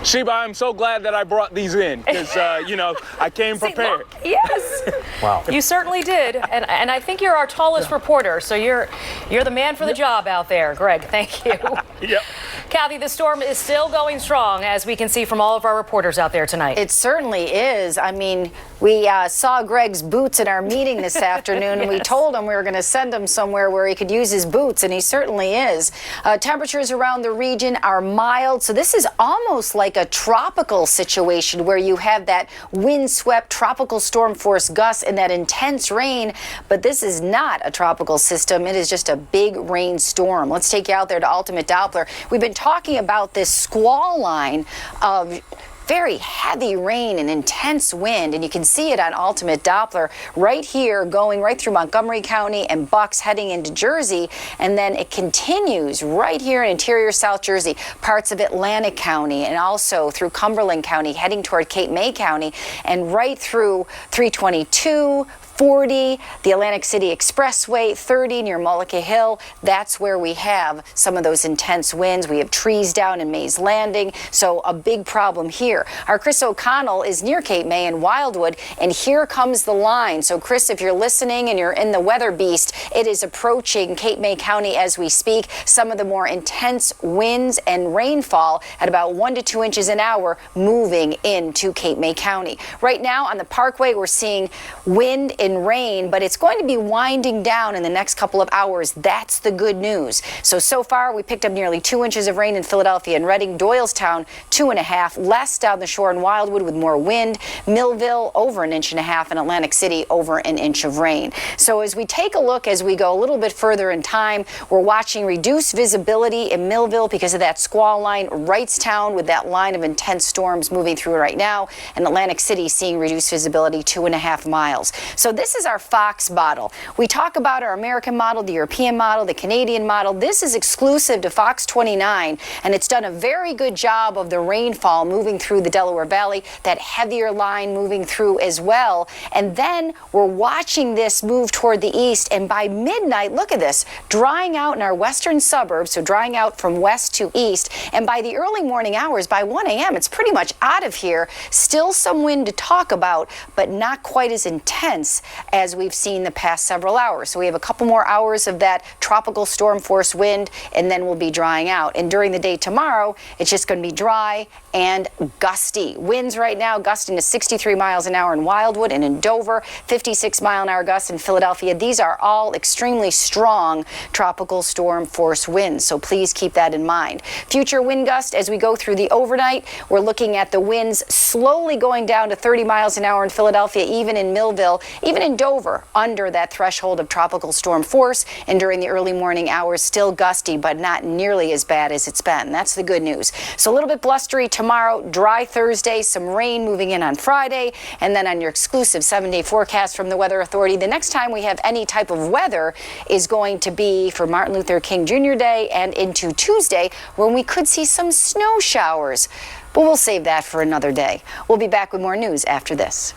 Sheba, I'm so glad that I brought these in because, you know, I came prepared. Yes. Wow. You certainly did. And I think you're our tallest reporter, so you're the man for the job out there, Greg. Thank you. Yep. Kathy, the storm is still going strong, as we can see from all of our reporters out there tonight. It certainly is. I mean, we saw Greg's boots in our meeting this afternoon, and we told him we were going to send him somewhere where he could use his boots, and he certainly is. Temperatures around the region are mild, so this is almost like a tropical situation where you have that windswept tropical storm force gusts and that intense rain, but this is not a tropical system. It is just a big rain storm. Let's take you out there to Ultimate Doppler. We've been talking about this squall line of very heavy rain and intense wind, and you can see it on Ultimate Doppler right here going right through Montgomery County and Bucks heading into Jersey, and then it continues right here in interior South Jersey, parts of Atlantic County, and also through Cumberland County heading toward Cape May County, and right through 322, 40, the Atlantic City Expressway, 30 near Mullica Hill. That's where we have some of those intense winds. We have trees down in Mays Landing, so a big problem here. Our Chris O'Connell is near Cape May and Wildwood, and here comes the line. So Chris, if you're listening and you're in the weather beast, it is approaching Cape May County as we speak. Some of the more intense winds and rainfall at about 1 to 2 inches an hour moving into Cape May County. Right now on the Parkway, we're seeing wind and rain, but it's going to be winding down in the next couple of hours. That's the good news. So far, we picked up nearly 2 inches of rain in Philadelphia and Reading, Doylestown, 2.5, less down the shore in Wildwood with more wind, Millville over 1.5 inches, and Atlantic City over 1 inch of rain. So as we take a look, as we go a little bit further in time, we're watching reduced visibility in Millville because of that squall line, Wrightstown with that line of intense storms moving through right now, and Atlantic City seeing reduced visibility 2.5 miles. So this is our Fox model. We talk about our American model, the European model, the Canadian model. This is exclusive to FOX29, and it's done a very good job of the rainfall moving through the Delaware Valley, that heavier line moving through as well. And then we're watching this move toward the east, and by midnight, look at this, drying out in our western suburbs, so drying out from west to east. And by the early morning hours, by 1 a.m., it's pretty much out of here. Still some wind to talk about, but not quite as intense as we've seen the past several hours. So we have a couple more hours of that tropical storm force wind, and then we'll be drying out. And during the day tomorrow, it's just going to be dry and gusty. Winds right now gusting to 63 miles an hour in Wildwood and in Dover, 56-mile-an-hour gusts in Philadelphia. These are all extremely strong tropical storm force winds, so please keep that in mind. Future wind gusts as we go through the overnight, we're looking at the winds slowly going down to 30 miles an hour in Philadelphia, even in Millville, even in Dover, under that threshold of tropical storm force, and during the early morning hours, still gusty, but not nearly as bad as it's been. That's the good news. So a little bit blustery tomorrow, dry Thursday, some rain moving in on Friday, and then on your exclusive 7-day forecast from the Weather Authority, the next time we have any type of weather is going to be for Martin Luther King Jr. Day and into Tuesday, when we could see some snow showers. But we'll save that for another day. We'll be back with more news after this.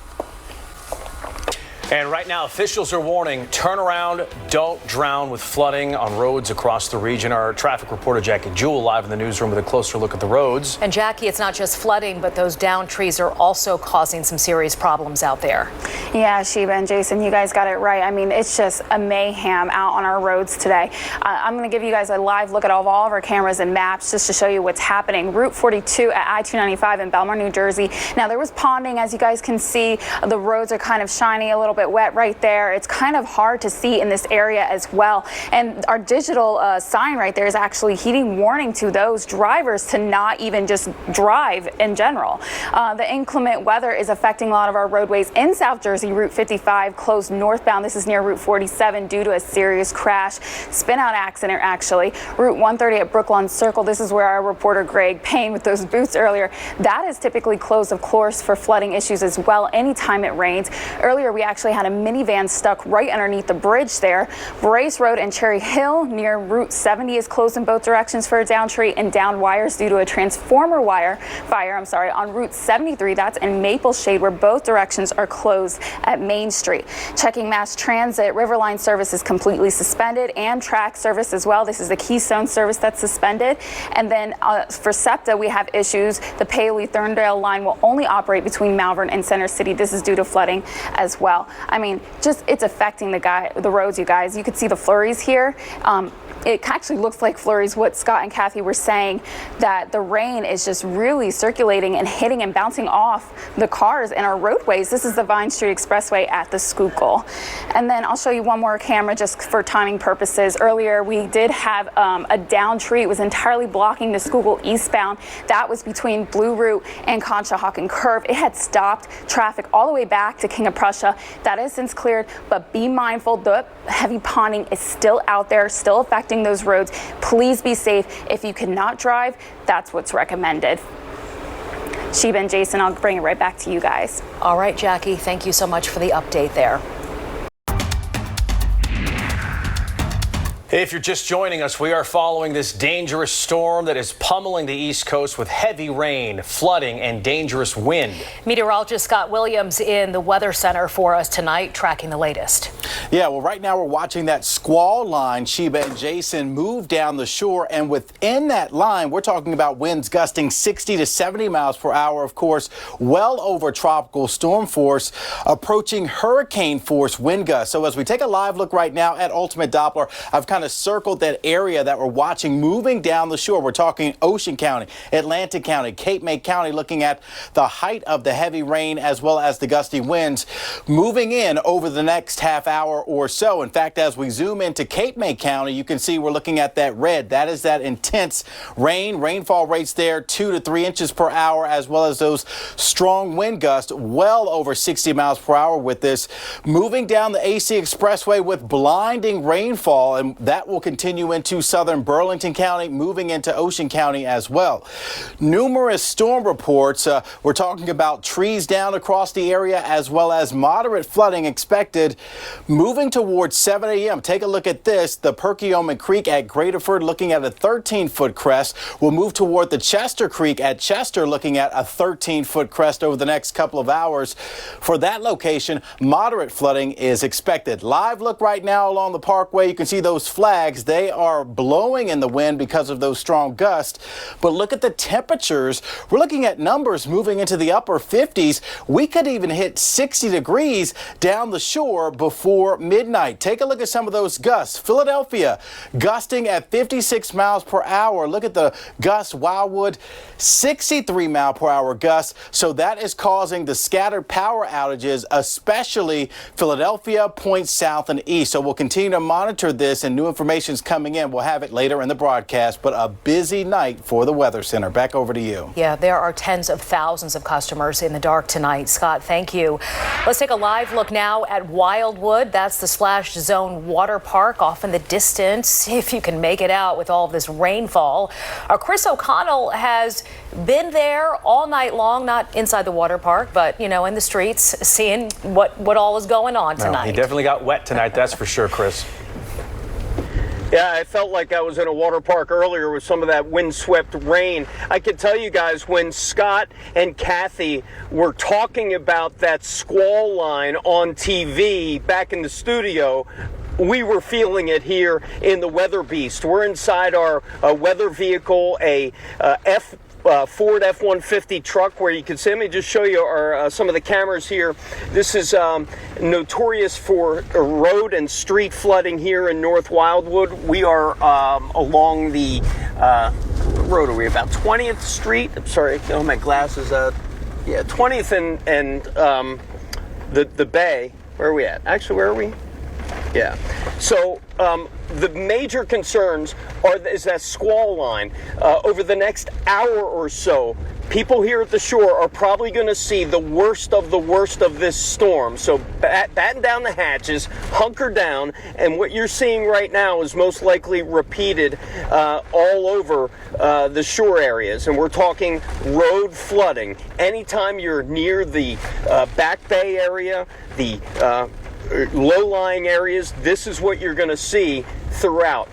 And right now, officials are warning, turn around, don't drown with flooding on roads across the region. Our traffic reporter, Jackie Jewell, live in the newsroom with a closer look at the roads. And Jackie, it's not just flooding, but those downed trees are also causing some serious problems out there. Yeah, Sheba and Jason, you guys got it right. I mean, it's just a mayhem out on our roads today. I'm going to give you guys a live look at all of our cameras and maps just to show you what's happening. Route 42 at I-295 in Belmar, New Jersey. Now, there was ponding, as you guys can see. The roads are kind of shiny, a little bit wet right there. It's kind of hard to see in this area as well. And our digital sign right there is actually heating warning to those drivers to not even just drive in general. The inclement weather is affecting a lot of our roadways in South Jersey. Route 55 closed northbound. This is near Route 47 due to a serious crash, spin out accident actually. Route 130 at Brookline Circle. This is where our reporter Greg Payne with those boots earlier. That is typically closed, of course, for flooding issues as well anytime it rains. Earlier we actually had a minivan stuck right underneath the bridge there. Brace Road and Cherry Hill near Route 70 is closed in both directions for a down tree and down wires due to a transformer fire on Route 73. That's in Maple Shade, where both directions are closed at Main Street. Checking mass transit, Riverline service is completely suspended. Amtrak service as well. This is the Keystone service that's suspended. And then for SEPTA, we have issues. The Paoli-Thorndale line will only operate between Malvern and Center City. This is due to flooding as well. I mean, just it's affecting the roads, you guys. You could see the flurries here. It actually looks like flurries, what Scott and Kathy were saying, that the rain is just really circulating and hitting and bouncing off the cars in our roadways. This is the Vine Street Expressway at the Schuylkill. And then I'll show you one more camera just for timing purposes. Earlier, we did have a down tree. It was entirely blocking the Schuylkill eastbound. That was between Blue Route and Conshohocken Curve. It had stopped traffic all the way back to King of Prussia. That has since cleared, but be mindful, the heavy ponding is still out there, still affecting those roads. Please be safe. If you cannot drive, that's what's recommended. Sheba and Jason, I'll bring it right back to you guys. All right, Jackie, thank you so much for the update there. If you're just joining us, we are following this dangerous storm that is pummeling the East Coast with heavy rain, flooding, and dangerous wind. Meteorologist Scott Williams in the Weather Center for us tonight, tracking the latest. Yeah, well, right now we're watching that squall line, Sheba and Jason, move down the shore. And within that line, we're talking about winds gusting 60 to 70 miles per hour, of course, well over tropical storm force, approaching hurricane force wind gusts. So as we take a live look right now at Ultimate Doppler, I've kind of circled that area that we're watching moving down the shore. We're talking Ocean County, Atlantic County, Cape May County, looking at the height of the heavy rain as well as the gusty winds moving in over the next half hour or so. In fact, as we zoom into Cape May County, you can see we're looking at that red. That is that intense rainfall rates there, 2 to 3 inches per hour, as well as those strong wind gusts well over 60 miles per hour with this moving down the AC Expressway with blinding rainfall, and that will continue into southern Burlington County, moving into Ocean County as well. Numerous storm reports. We're talking about trees down across the area as well as moderate flooding expected moving towards 7 a.m. Take a look at this. The Perkiomen Creek at Graterford looking at a 13-foot crest. We'll move toward the Chester Creek at Chester looking at a 13-foot crest over the next couple of hours. For that location, moderate flooding is expected. Live look right now along the parkway. You can see those flags. They are blowing in the wind because of those strong gusts. But look at the temperatures. We're looking at numbers moving into the upper 50s. We could even hit 60 degrees down the shore before midnight. Take a look at some of those gusts. Philadelphia gusting at 56 miles per hour. Look at the gusts. Wildwood, 63 mile per hour gusts. So that is causing the scattered power outages, especially Philadelphia, points south and east. So we'll continue to monitor this, and new information is coming in. We'll have it later in the broadcast, but a busy night for the Weather Center. Back over to you. Yeah, there are tens of thousands of customers in the dark tonight. Scott, thank you. Let's take a live look now at Wildwood. That's the Splash Zone Water Park off in the distance. See if you can make it out with all of this rainfall. Our Chris O'Connell has been there all night long, not inside the water park, but, you know, in the streets, seeing what all is going on tonight. He definitely got wet tonight, that's for sure, Chris. Yeah, I felt like I was in a water park earlier with some of that windswept rain. I can tell you guys, when Scott and Kathy were talking about that squall line on TV back in the studio, we were feeling it here in the Weather Beast. We're inside our weather vehicle, a Ford F-150 truck, where you can see. Let me just show you some of the cameras here. This is notorious for road and street flooding here in North Wildwood. We are along the road. Are we about 20th Street? I'm sorry, oh, my glasses. Yeah, 20th and the Bay. Where are we at? Actually, where are we? Yeah. So the major concerns is that squall line. Over the next hour or so, people here at the shore are probably going to see the worst of this storm. So batten down the hatches, hunker down, and what you're seeing right now is most likely repeated all over the shore areas. And we're talking road flooding. Anytime you're near the Back Bay area, the low-lying areas, this is what you're going to see throughout.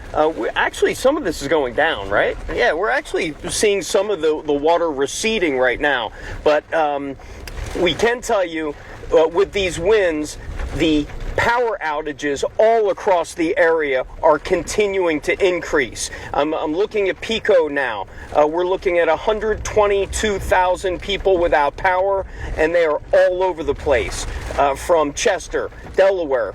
Actually, some of this is going down, right? Yeah, we're actually seeing some of the water receding right now. But we can tell you, with these winds, the power outages all across the area are continuing to increase. I'm looking at Pico now. We're looking at 122,000 people without power, and they are all over the place, from Chester, Delaware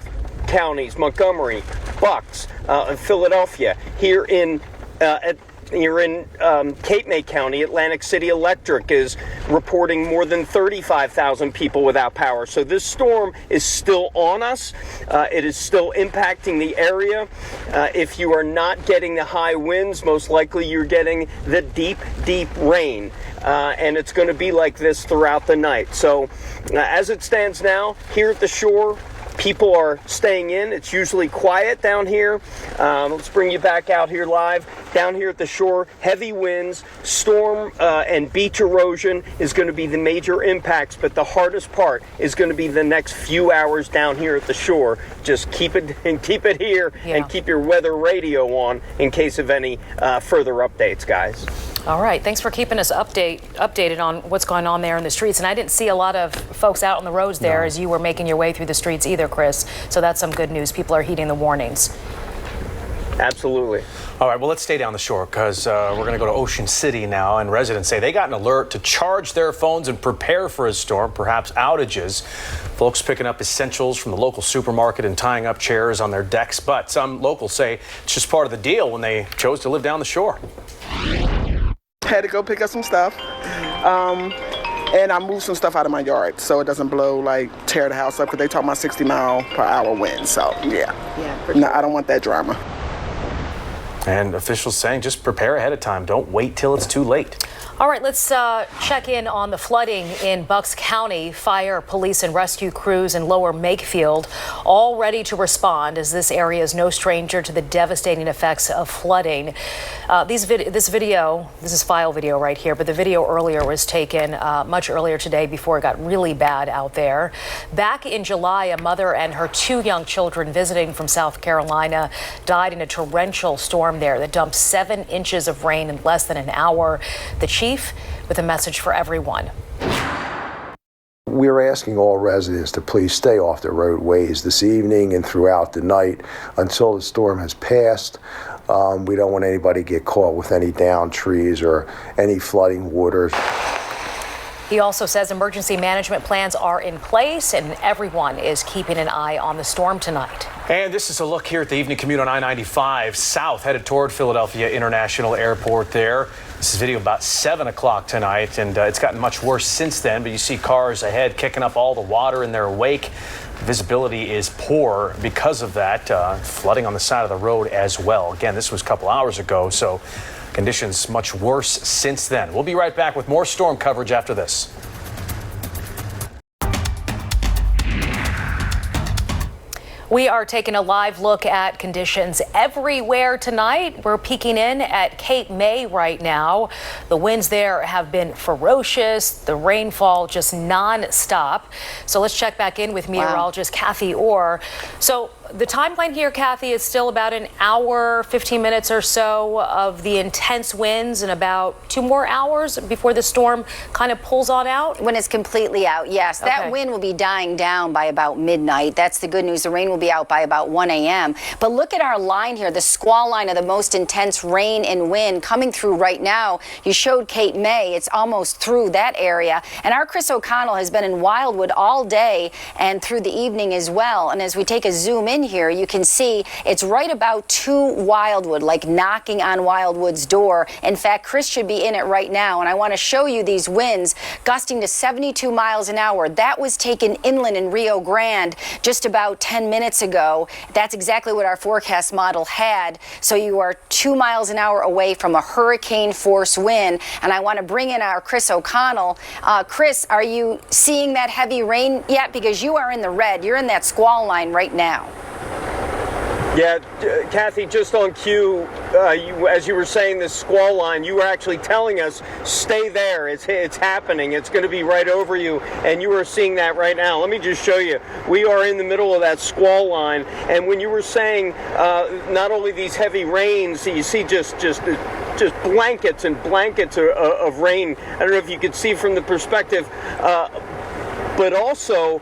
counties, Montgomery, Bucks, Philadelphia. Here in Cape May County, Atlantic City Electric is reporting more than 35,000 people without power. So this storm is still on us. It is still impacting the area. If you are not getting the high winds, most likely you're getting the deep, deep rain. And it's going to be like this throughout the night. So as it stands now, here at the shore, people are staying in. It's usually quiet down here. Let's bring you back out here live. Down here at the shore, heavy winds, storm and beach erosion is going to be the major impacts, but the hardest part is going to be the next few hours down here at the shore. Just keep it here, and keep your weather radio on in case of any further updates, guys. All right, thanks for keeping us updated on what's going on there in the streets. And I didn't see a lot of folks out on the roads there as you were making your way through the streets either, Chris. So that's some good news. People are heeding the warnings. Absolutely. All right, well, let's stay down the shore because we're going to go to Ocean City now, and residents say they got an alert to charge their phones and prepare for a storm, perhaps outages. Folks picking up essentials from the local supermarket and tying up chairs on their decks, but some locals say it's just part of the deal when they chose to live down the shore. Had to go pick up some stuff, and I moved some stuff out of my yard so it doesn't tear the house up, because they talk about 60-mile-per-hour winds. So yeah, no, I don't want that drama. And officials saying just prepare ahead of time. Don't wait till it's too late. All right, let's check in on the flooding in Bucks County. Fire, police, and rescue crews in Lower Makefield all ready to respond, as this area is no stranger to the devastating effects of flooding. This is file video right here, but the video earlier was taken much earlier today before it got really bad out there. Back in July, a mother and her 2 young children visiting from South Carolina died in a torrential storm there that dumped 7 inches of rain in less than an hour. The chief with a message for everyone. We're asking all residents to please stay off the roadways this evening and throughout the night until the storm has passed. We don't want anybody to get caught with any downed trees or any flooding waters. He also says emergency management plans are in place and everyone is keeping an eye on the storm tonight. And this is a look here at the evening commute on I-95 south, headed toward Philadelphia International Airport there. This is video about 7 o'clock tonight, and it's gotten much worse since then, but you see cars ahead kicking up all the water in their wake. Visibility is poor because of that, flooding on the side of the road as well. Again, this was a couple hours ago, so conditions much worse since then. We'll be right back with more storm coverage after this. We are taking a live look at conditions everywhere tonight. We're peeking in at Cape May right now. The winds there have been ferocious, the rainfall just non-stop. So let's check back in with meteorologist Kathy Orr. So the timeline here, Kathy, is still about an hour, 15 minutes or so of the intense winds and about 2 more hours before the storm kind of pulls on out? When it's completely out, yes. That Okay. wind will be dying down by about midnight. That's the good news. The rain will be out by about 1 a.m. But look at our line here, the squall line of the most intense rain and wind coming through right now. You showed Cape May. It's almost through that area. And our Chris O'Connell has been in Wildwood all day and through the evening as well. And as we take a zoom in here, you can see it's right about to Wildwood, like knocking on Wildwood's door. In fact, Chris should be in it right now. And I want to show you these winds gusting to 72 miles an hour. That was taken inland in Rio Grande just about 10 minutes ago. That's exactly what our forecast model had. So you are 2 miles an hour away from a hurricane force wind. And I want to bring in our Chris O'Connell. Chris, are you seeing that heavy rain yet? Because you are in the red. You're in that squall line right now. Yeah, Kathy, just on cue, as you were saying this squall line, you were actually telling us, stay there, it's happening, it's going to be right over you, and you are seeing that right now. Let me just show you. We are in the middle of that squall line, and when you were saying not only these heavy rains, you see just blankets and blankets of rain. I don't know if you could see from the perspective, but also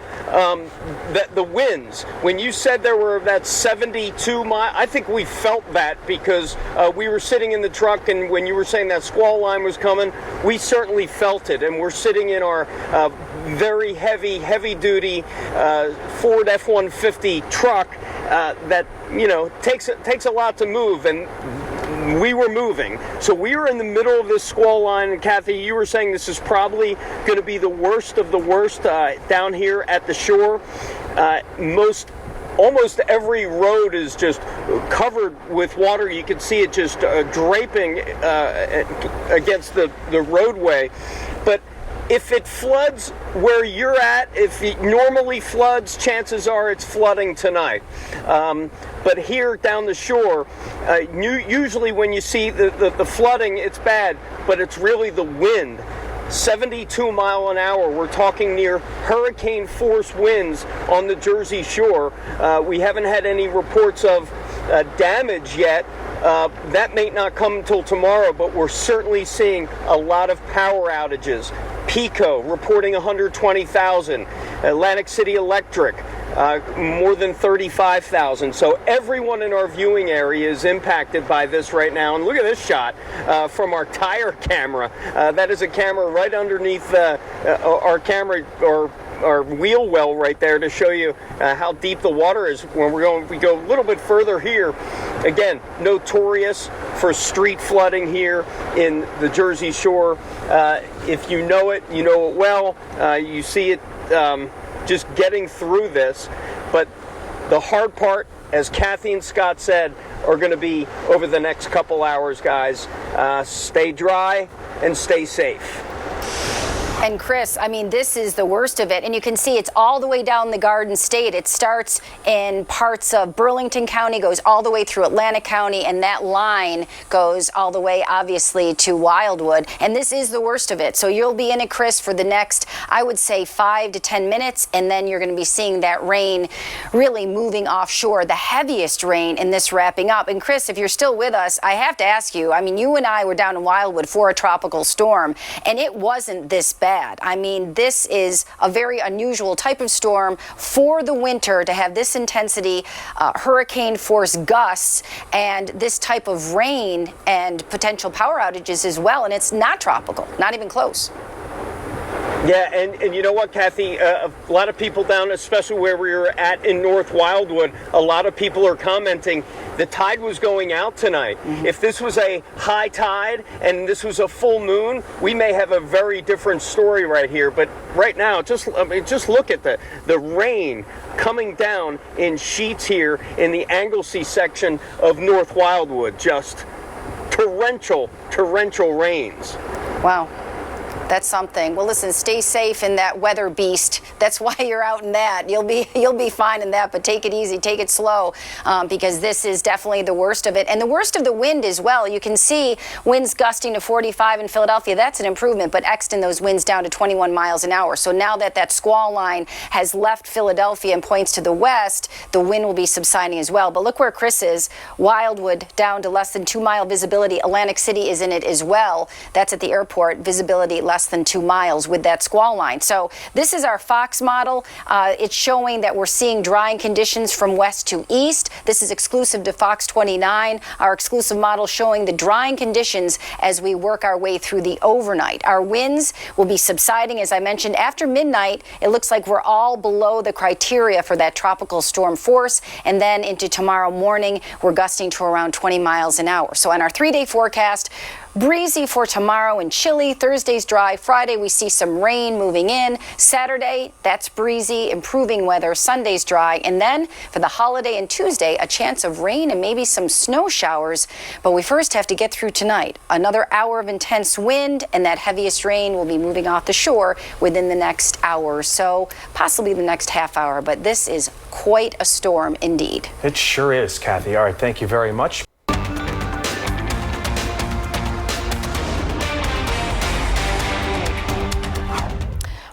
the winds. When you said there were that 72 miles, I think we felt that because we were sitting in the truck, and when you were saying that squall line was coming, we certainly felt it. And we're sitting in our very heavy-duty Ford F-150 truck that, you know, takes a lot to move, and we were moving. So we were in the middle of this squall line, and Kathy, you were saying this is probably going to be the worst of the worst down here at the shore. Almost every road is just covered with water. You can see it just draping against the roadway. But if it floods where you're at, if it normally floods, chances are it's flooding tonight. But here down the shore, usually when you see the flooding, it's bad, but it's really the wind. 72 mile an hour. We're talking near hurricane force winds on the Jersey Shore. We haven't had any reports of damage yet. That may not come until tomorrow, but we're certainly seeing a lot of power outages. PECO reporting 120,000. Atlantic City Electric, more than 35,000. So everyone in our viewing area is impacted by this right now. And look at this shot from our tire camera. That is a camera right underneath our camera, or our wheel well right there, to show you how deep the water is. When we go a little bit further here, again, notorious for street flooding here in the Jersey Shore. If you know it, you know it well. You see it just getting through this. But the hard part, as Kathy and Scott said, are going to be over the next couple hours, guys. Stay dry and stay safe. And Chris, I mean, this is the worst of it. And you can see it's all the way down the Garden State. It starts in parts of Burlington County, goes all the way through Atlantic County, and that line goes all the way, obviously, to Wildwood. And this is the worst of it. So you'll be in it, Chris, for the next, I would say, 5 to 10 minutes, and then you're going to be seeing that rain really moving offshore, the heaviest rain in this wrapping up. And Chris, if you're still with us, I have to ask you, I mean, you and I were down in Wildwood for a tropical storm, and it wasn't this bad. I mean, this is a very unusual type of storm for the winter to have this intensity, hurricane force gusts, and this type of rain and potential power outages as well. And it's not tropical, not even close. Yeah, and you know what, Kathy? A lot of people down, especially where we were at in North Wildwood, a lot of people are commenting the tide was going out tonight. Mm-hmm. If this was a high tide and this was a full moon, we may have a very different story right here. But right now, just look at the rain coming down in sheets here in the Anglesey section of North Wildwood. Just torrential rains. Wow. That's something. Well, listen, stay safe in that weather beast. That's why you're out in that. You'll be fine in that, but take it easy, take it slow, because this is definitely the worst of it. And the worst of the wind as well. You can see winds gusting to 45 in Philadelphia. That's an improvement, but Exton, those winds down to 21 miles an hour. So now that squall line has left Philadelphia and points to the west, the wind will be subsiding as well. But look where Chris is. Wildwood down to less than 2-mile visibility. Atlantic City is in it as well. That's at the airport. Visibility less than 2 miles with that squall line. So this is our Fox model. It's showing that we're seeing drying conditions from west to east. This is exclusive to FOX29, our exclusive model showing the drying conditions as we work our way through the overnight. Our winds will be subsiding, as I mentioned. After midnight, it looks like we're all below the criteria for that tropical storm force. And then into tomorrow morning, we're gusting to around 20 miles an hour. So on our 3-day forecast, breezy for tomorrow and chilly. Thursday's dry. Friday, we see some rain moving in. Saturday, that's breezy, improving weather. Sunday's dry. And then for the holiday and Tuesday, a chance of rain and maybe some snow showers. But we first have to get through tonight. Another hour of intense wind, and that heaviest rain will be moving off the shore within the next hour or so, possibly the next half hour. But this is quite a storm indeed. It sure is, Kathy. All right, thank you very much.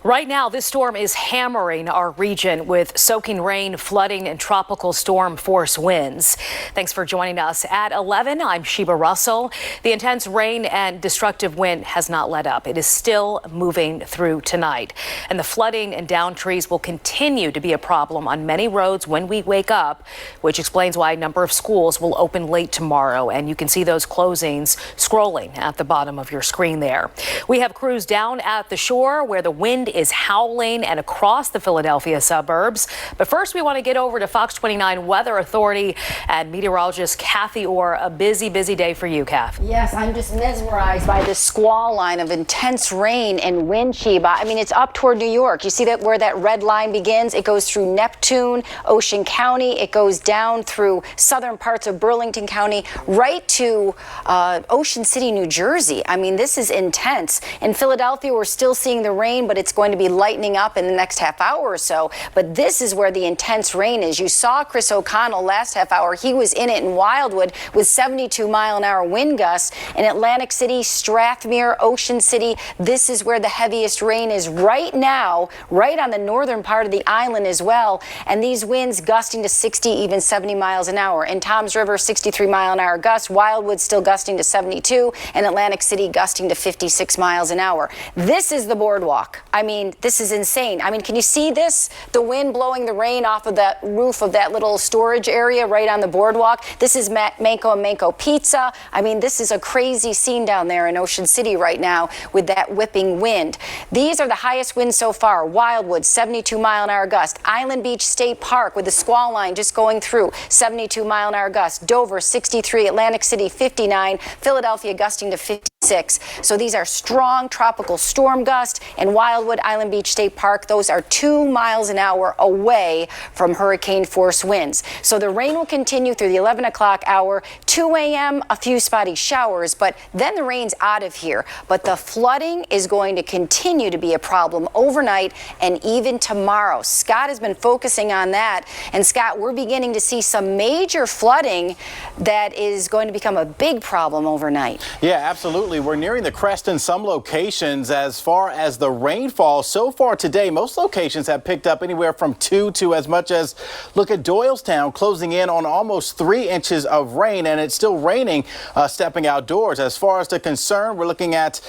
Right now, this storm is hammering our region with soaking rain, flooding, and tropical storm force winds. Thanks for joining us. At 11, I'm Sheba Russell. The intense rain and destructive wind has not let up. It is still moving through tonight. And the flooding and downed trees will continue to be a problem on many roads when we wake up, which explains why a number of schools will open late tomorrow. And you can see those closings scrolling at the bottom of your screen there. We have crews down at the shore where the wind is howling and across the Philadelphia suburbs. But first, we want to get over to FOX29 Weather Authority and meteorologist Kathy Orr. A busy day for you, Kath. Yes, I'm just mesmerized by this squall line of intense rain and wind, Sheba. I mean, it's up toward New York. You see that where that red line begins? It goes through Neptune, Ocean County. It goes down through southern parts of Burlington County, right to Ocean City, New Jersey. I mean, this is intense. In Philadelphia, we're still seeing the rain, but it's going to be lightening up in the next half hour or so. But this is where the intense rain is. You saw Chris O'Connell last half hour. He was in it in Wildwood with 72-mile-an-hour wind gusts. In Atlantic City, Strathmere, Ocean City, this is where the heaviest rain is right now, right on the northern part of the island as well. And these winds gusting to 60, even 70 miles an hour. In Toms River, 63-mile-an-hour gusts. Wildwood still gusting to 72, and Atlantic City gusting to 56 miles an hour. This is the boardwalk. I mean, this is insane. I mean, can you see this? The wind blowing the rain off of the roof of that little storage area right on the boardwalk. This is Manco and Manco Pizza. I mean, this is a crazy scene down there in Ocean City right now with that whipping wind. These are the highest winds so far. Wildwood, 72-mile-an-hour gust. Island Beach State Park with the squall line just going through, 72-mile-an-hour gust. Dover, 63. Atlantic City, 59. Philadelphia gusting to 56. So these are strong tropical storm gusts, and Wildwood, Island Beach State Park, those are 2 miles an hour away from hurricane force winds. So the rain will continue through the 11 o'clock hour. 2 a.m., a few spotty showers, but then the rain's out of here. But the flooding is going to continue to be a problem overnight and even tomorrow. Scott has been focusing on that. And Scott, we're beginning to see some major flooding that is going to become a big problem overnight. Yeah, absolutely. We're nearing the crest in some locations. As far as the rainfall so far today, most locations have picked up anywhere from 2 to as much as, look at Doylestown, closing in on almost 3 inches of rain, and it's still raining stepping outdoors. As far as the concern, we're looking at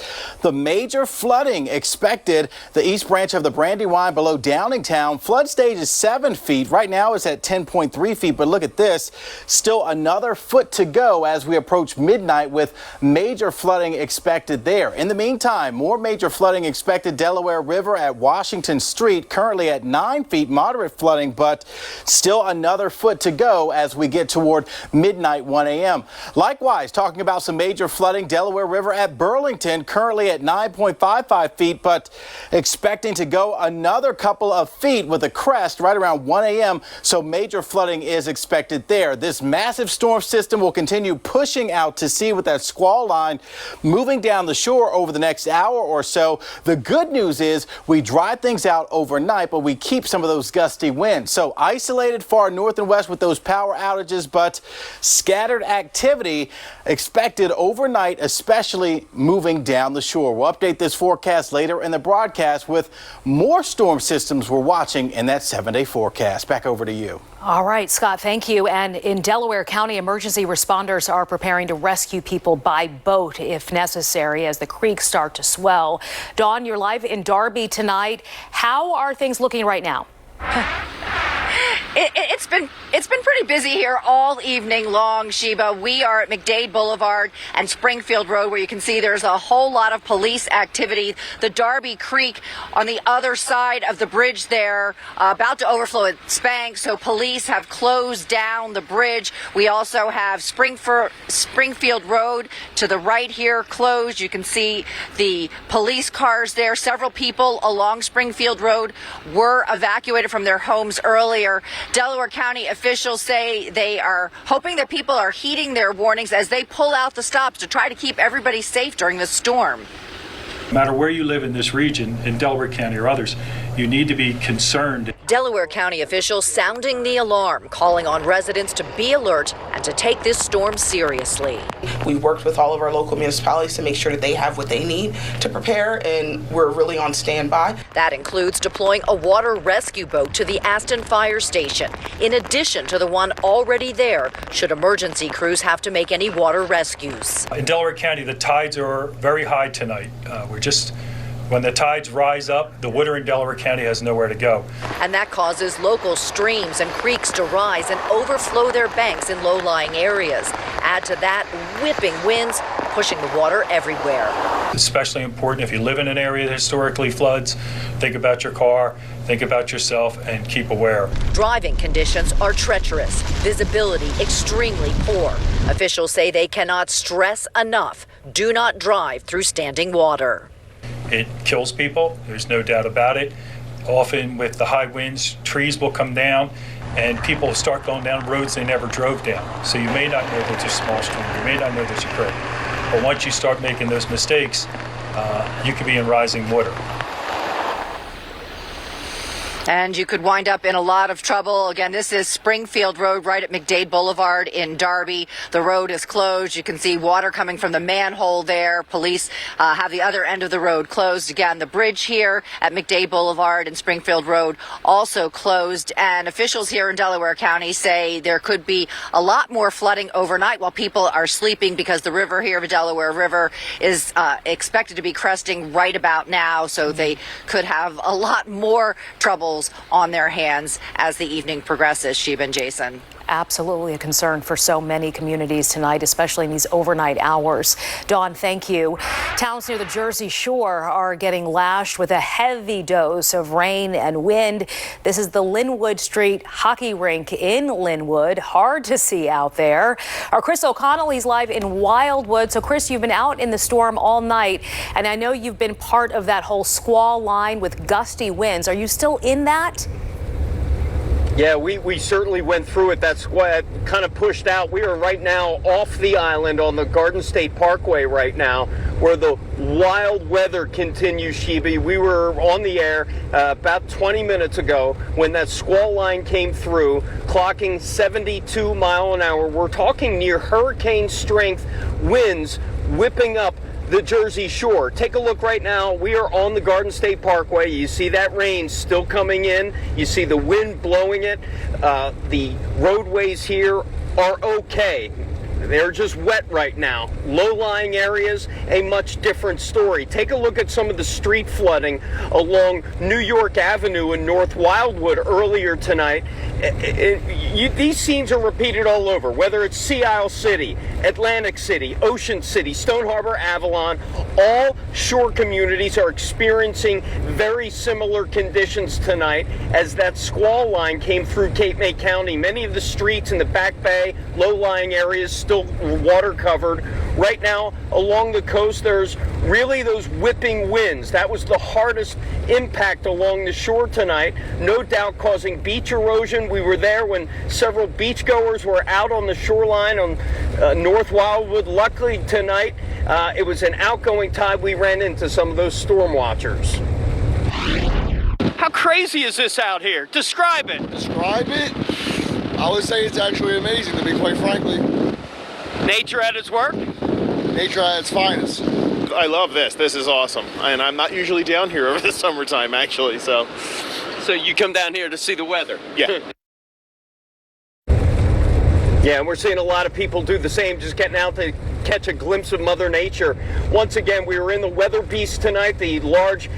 the major flooding expected. The east branch of the Brandywine below Downingtown, flood stage is 7 feet. Right now it's at 10.3 feet, but look at this, still another foot to go as we approach midnight with major flooding expected there. In the meantime, more major flooding expected Delaware River River at Washington Street, currently at 9 feet, moderate flooding, but still another foot to go as we get toward midnight, 1 a.m. Likewise, talking about some major flooding, Delaware River at Burlington, currently at 9.55 feet, but expecting to go another couple of feet with a crest right around 1 a.m. So major flooding is expected there. This massive storm system will continue pushing out to sea with that squall line moving down the shore over the next hour or so. The good news is we dry things out overnight, but we keep some of those gusty winds. So isolated far north and west with those power outages, but scattered activity expected overnight, especially moving down the shore. We'll update this forecast later in the broadcast with more storm systems we're watching in that 7-day forecast. Back over to you. All right, Scott, thank you. And in Delaware County, emergency responders are preparing to rescue people by boat if necessary as the creeks start to swell. Dawn, you're live in Darby tonight. How are things looking right now? It's been pretty busy here all evening long, Sheba. We are at McDade Boulevard and Springfield Road, where you can see there's a whole lot of police activity. The Darby Creek on the other side of the bridge there, about to overflow its bank, so police have closed down the bridge. We also have Springfield Road to the right here closed. You can see the police cars there. Several people along Springfield Road were evacuated from their homes earlier. Delaware County officials say they are hoping that people are heeding their warnings as they pull out the stops to try to keep everybody safe during the storm. No matter where you live in this region, in Delaware County or others, you need to be concerned. Delaware County officials sounding the alarm, calling on residents to be alert and to take this storm seriously. We worked with all of our local municipalities to make sure that they have what they need to prepare, and we're really on standby. That includes deploying a water rescue boat to the Aston Fire Station, in addition to the one already there, should emergency crews have to make any water rescues. In Delaware County, the tides are very high tonight. When the tides rise up, the water in Delaware County has nowhere to go. And that causes local streams and creeks to rise and overflow their banks in low-lying areas. Add to that whipping winds, pushing the water everywhere. Especially important if you live in an area that historically floods, think about your car, think about yourself, and keep aware. Driving conditions are treacherous, visibility extremely poor. Officials say they cannot stress enough, do not drive through standing water. It kills people, there's no doubt about it. Often with the high winds, trees will come down and people start going down roads they never drove down. So you may not know there's a small storm, you may not know there's a creek. But once you start making those mistakes, you could be in rising water. And you could wind up in a lot of trouble. Again, this is Springfield Road right at McDade Boulevard in Darby. The road is closed. You can see water coming from the manhole there. Police have the other end of the road closed. Again, the bridge here at McDade Boulevard and Springfield Road also closed. And officials here in Delaware County say there could be a lot more flooding overnight while people are sleeping, because the river here, the Delaware River, is expected to be cresting right about now. So they could have a lot more trouble on their hands as the evening progresses. Sheba and Jason. Absolutely a concern for so many communities tonight, especially in these overnight hours. Dawn, thank you. Towns near the Jersey Shore are getting lashed with a heavy dose of rain and wind. This is the Linwood Street hockey rink in Linwood. Hard to see out there. Our Chris O'Connelly's live in Wildwood. So Chris, you've been out in the storm all night, and I know you've been part of that whole squall line with gusty winds. Are you still in that? Yeah, we certainly went through it. That squad kind of pushed out. We are right now off the island on the Garden State Parkway right now, where the wild weather continues, Sheba. We were on the air about 20 minutes ago when that squall line came through, clocking 72 mile an hour. We're talking near hurricane strength winds whipping up the Jersey Shore. Take a look right now. We are on the Garden State Parkway. You see that rain still coming in. You see the wind blowing it. The roadways here are okay. They're just wet right now. Low-lying areas, a much different story. Take a look at some of the street flooding along New York Avenue in North Wildwood earlier tonight. these scenes are repeated all over, whether it's Sea Isle City, Atlantic City, Ocean City, Stone Harbor, Avalon. All shore communities are experiencing very similar conditions tonight as that squall line came through Cape May County. Many of the streets in the Back Bay, low-lying areas still water covered. Right now, along the coast, there's really those whipping winds. That was the hardest impact along the shore tonight, no doubt causing beach erosion. We were there when several beachgoers were out on the shoreline on North Wildwood. Luckily tonight, it was an outgoing tide. We ran into some of those storm watchers. How crazy is this out here? Describe it. Describe it? I would say it's actually amazing, to be quite frankly. Nature at its work? Nature at its finest. I love this. This is awesome. And I'm not usually down here over the summertime, actually, so. So you come down here to see the weather? Yeah. Yeah, and we're seeing a lot of people do the same, just getting out to catch a glimpse of Mother Nature. Once again, we were in the Weather Beast tonight, the large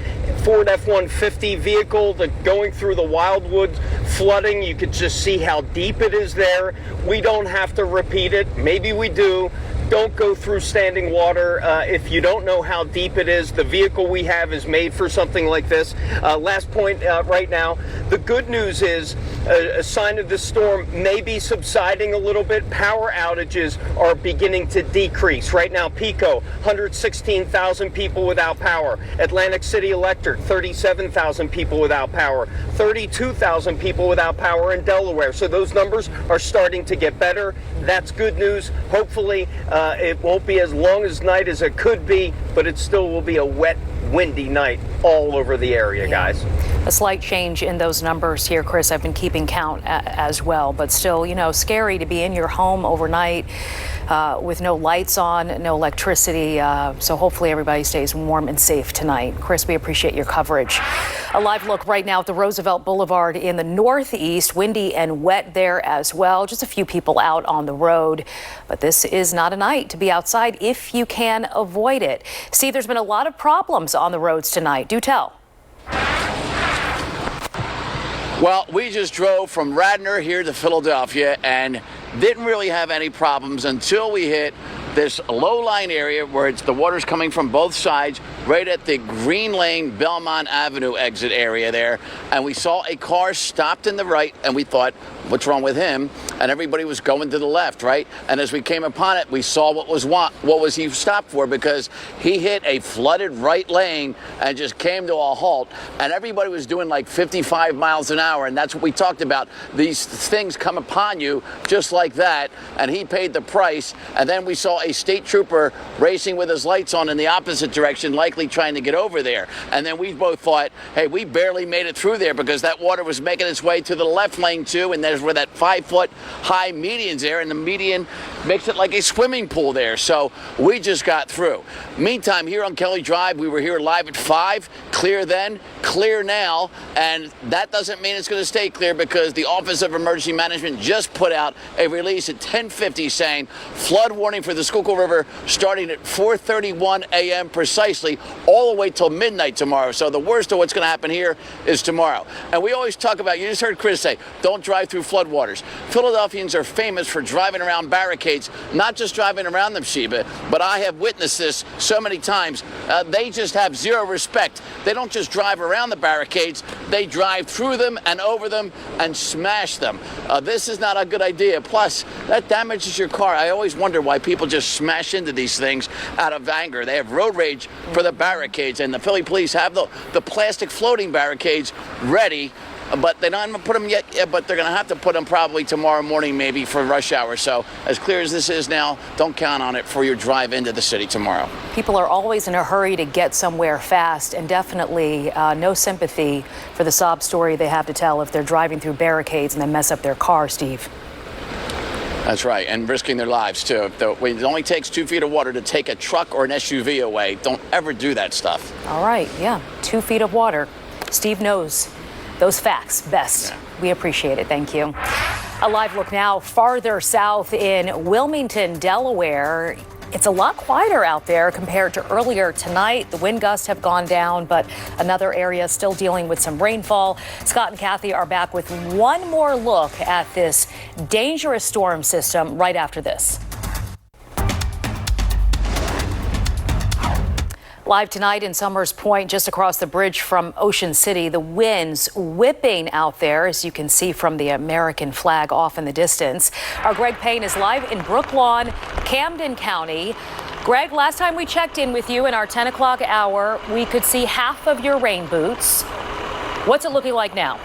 Ford F-150 vehicle going through the Wildwood flooding. You could just see how deep it is there. We don't have to repeat it. Maybe we do. Don't go through standing water if you don't know how deep it is. The vehicle we have is made for something like this. Last point right now, the good news is a sign of the storm may be subsiding a little bit. Power outages are beginning to decrease. Right now, PECO, 116,000 people without power. Atlantic City Electric, 37,000 people without power. 32,000 people without power in Delaware. So those numbers are starting to get better. That's good news. Hopefully, it won't be as long as night as it could be, but it still will be a wet, windy night all over the area, guys. A slight change in those numbers here, Chris. I've been keeping count as well, but still, you know, scary to be in your home overnight with no lights on, no electricity. So hopefully everybody stays warm and safe tonight. Chris, we appreciate your coverage. A live look right now at the Roosevelt Boulevard in the northeast. Windy and wet there as well. Just a few people out on the road, but this is not a night to be outside if you can avoid it. Steve, there's been a lot of problems on the roads tonight. Do tell. Well, we just drove from Radnor here to Philadelphia and didn't really have any problems until we hit this low-lying area where the water's coming from both sides, right at the Green Lane, Belmont Avenue exit area there. And we saw a car stopped in the right, and we thought, what's wrong with him? And everybody was going to the left, right? And as we came upon it, we saw what was he stopped for, because he hit a flooded right lane and just came to a halt. And everybody was doing like 55 miles an hour, and that's what we talked about. These things come upon you just like that, and he paid the price. And then we saw a state trooper racing with his lights on in the opposite direction, likely trying to get over there. And then we both thought, hey, we barely made it through there because that water was making its way to the left lane too, and there's where that 5-foot high median's there, and the median makes it like a swimming pool there. So we just got through. Meantime, here on Kelly Drive, we were here live at 5, clear then, clear now, and that doesn't mean it's going to stay clear, because the Office of Emergency Management just put out a release at 10:50 saying flood warning for the Schuylkill River starting at 4:31 a.m. precisely, all the way till midnight tomorrow. So the worst of what's going to happen here is tomorrow. And we always talk about, you just heard Chris say, don't drive through floodwaters. Philadelphians are famous for driving around barricades, not just driving around them, Sheba, but I have witnessed this so many times. They just have zero respect. They don't just drive around the barricades, they drive through them and over them and smash them. This is not a good idea. Plus, that damages your car. I always wonder why people just smash into these things out of anger. They have road rage for the barricades, and the Philly police have the plastic floating barricades ready, but they don't put them yet, but they're going to have to put them probably tomorrow morning, maybe for rush hour. So as clear as this is now, don't count on it for your drive into the city tomorrow. People are always in a hurry to get somewhere fast, and definitely no sympathy for the sob story they have to tell if they're driving through barricades and then mess up their car, Steve. That's right, and risking their lives too. It only takes 2 feet of water to take a truck or an SUV away. Don't ever do that stuff. All right, yeah, 2 feet of water. Steve knows those facts best. Yeah. We appreciate it. Thank you. A live look now farther south in Wilmington, Delaware. it's a lot quieter out there compared to earlier tonight. The wind gusts have gone down, but another area still dealing with some rainfall. Scott and Kathy are back with one more look at this dangerous storm system right after this. Live tonight in Summers Point, just across the bridge from Ocean City, the winds whipping out there, as you can see from the American flag off in the distance. Our Greg Payne is live in Brooklawn, Camden County. Greg, last time we checked in with you in our 10 o'clock hour, we could see half of your rain boots. What's it looking like now?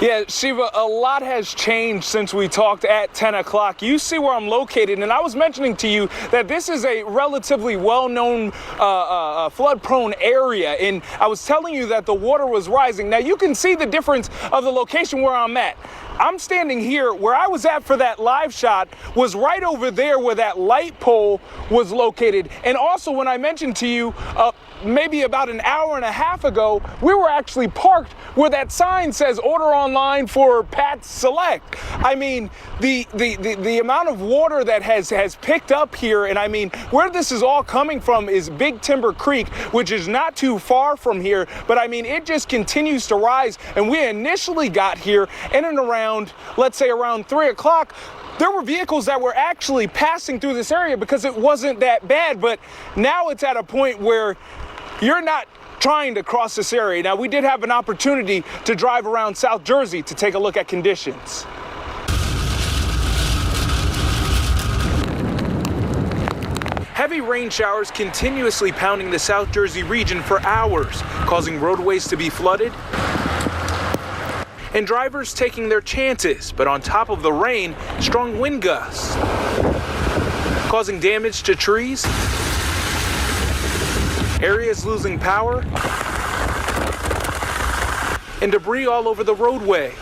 Yeah, Shiva, a lot has changed since we talked at 10 o'clock. You see where I'm located, and I was mentioning to you that this is a relatively well-known flood-prone area, and I was telling you that the water was rising. Now, you can see the difference of the location where I'm at. I'm standing here. Where I was at for that live shot was right over there where that light pole was located. And also, when I mentioned to you maybe about an hour and a half ago, we were actually parked where that sign says order online for Pat's Select. I mean, the amount of water that has picked up here, and I mean, where this is all coming from is Big Timber Creek, which is not too far from here, but I mean, it just continues to rise. And we initially got here in and around, let's say around 3 o'clock, there were vehicles that were actually passing through this area because it wasn't that bad, but now it's at a point where you're not trying to cross this area. Now, we did have an opportunity to drive around South Jersey to take a look at conditions. Heavy rain showers continuously pounding the South Jersey region for hours, causing roadways to be flooded and drivers taking their chances. But on top of the rain, strong wind gusts causing damage to trees, areas losing power, and debris all over the roadways.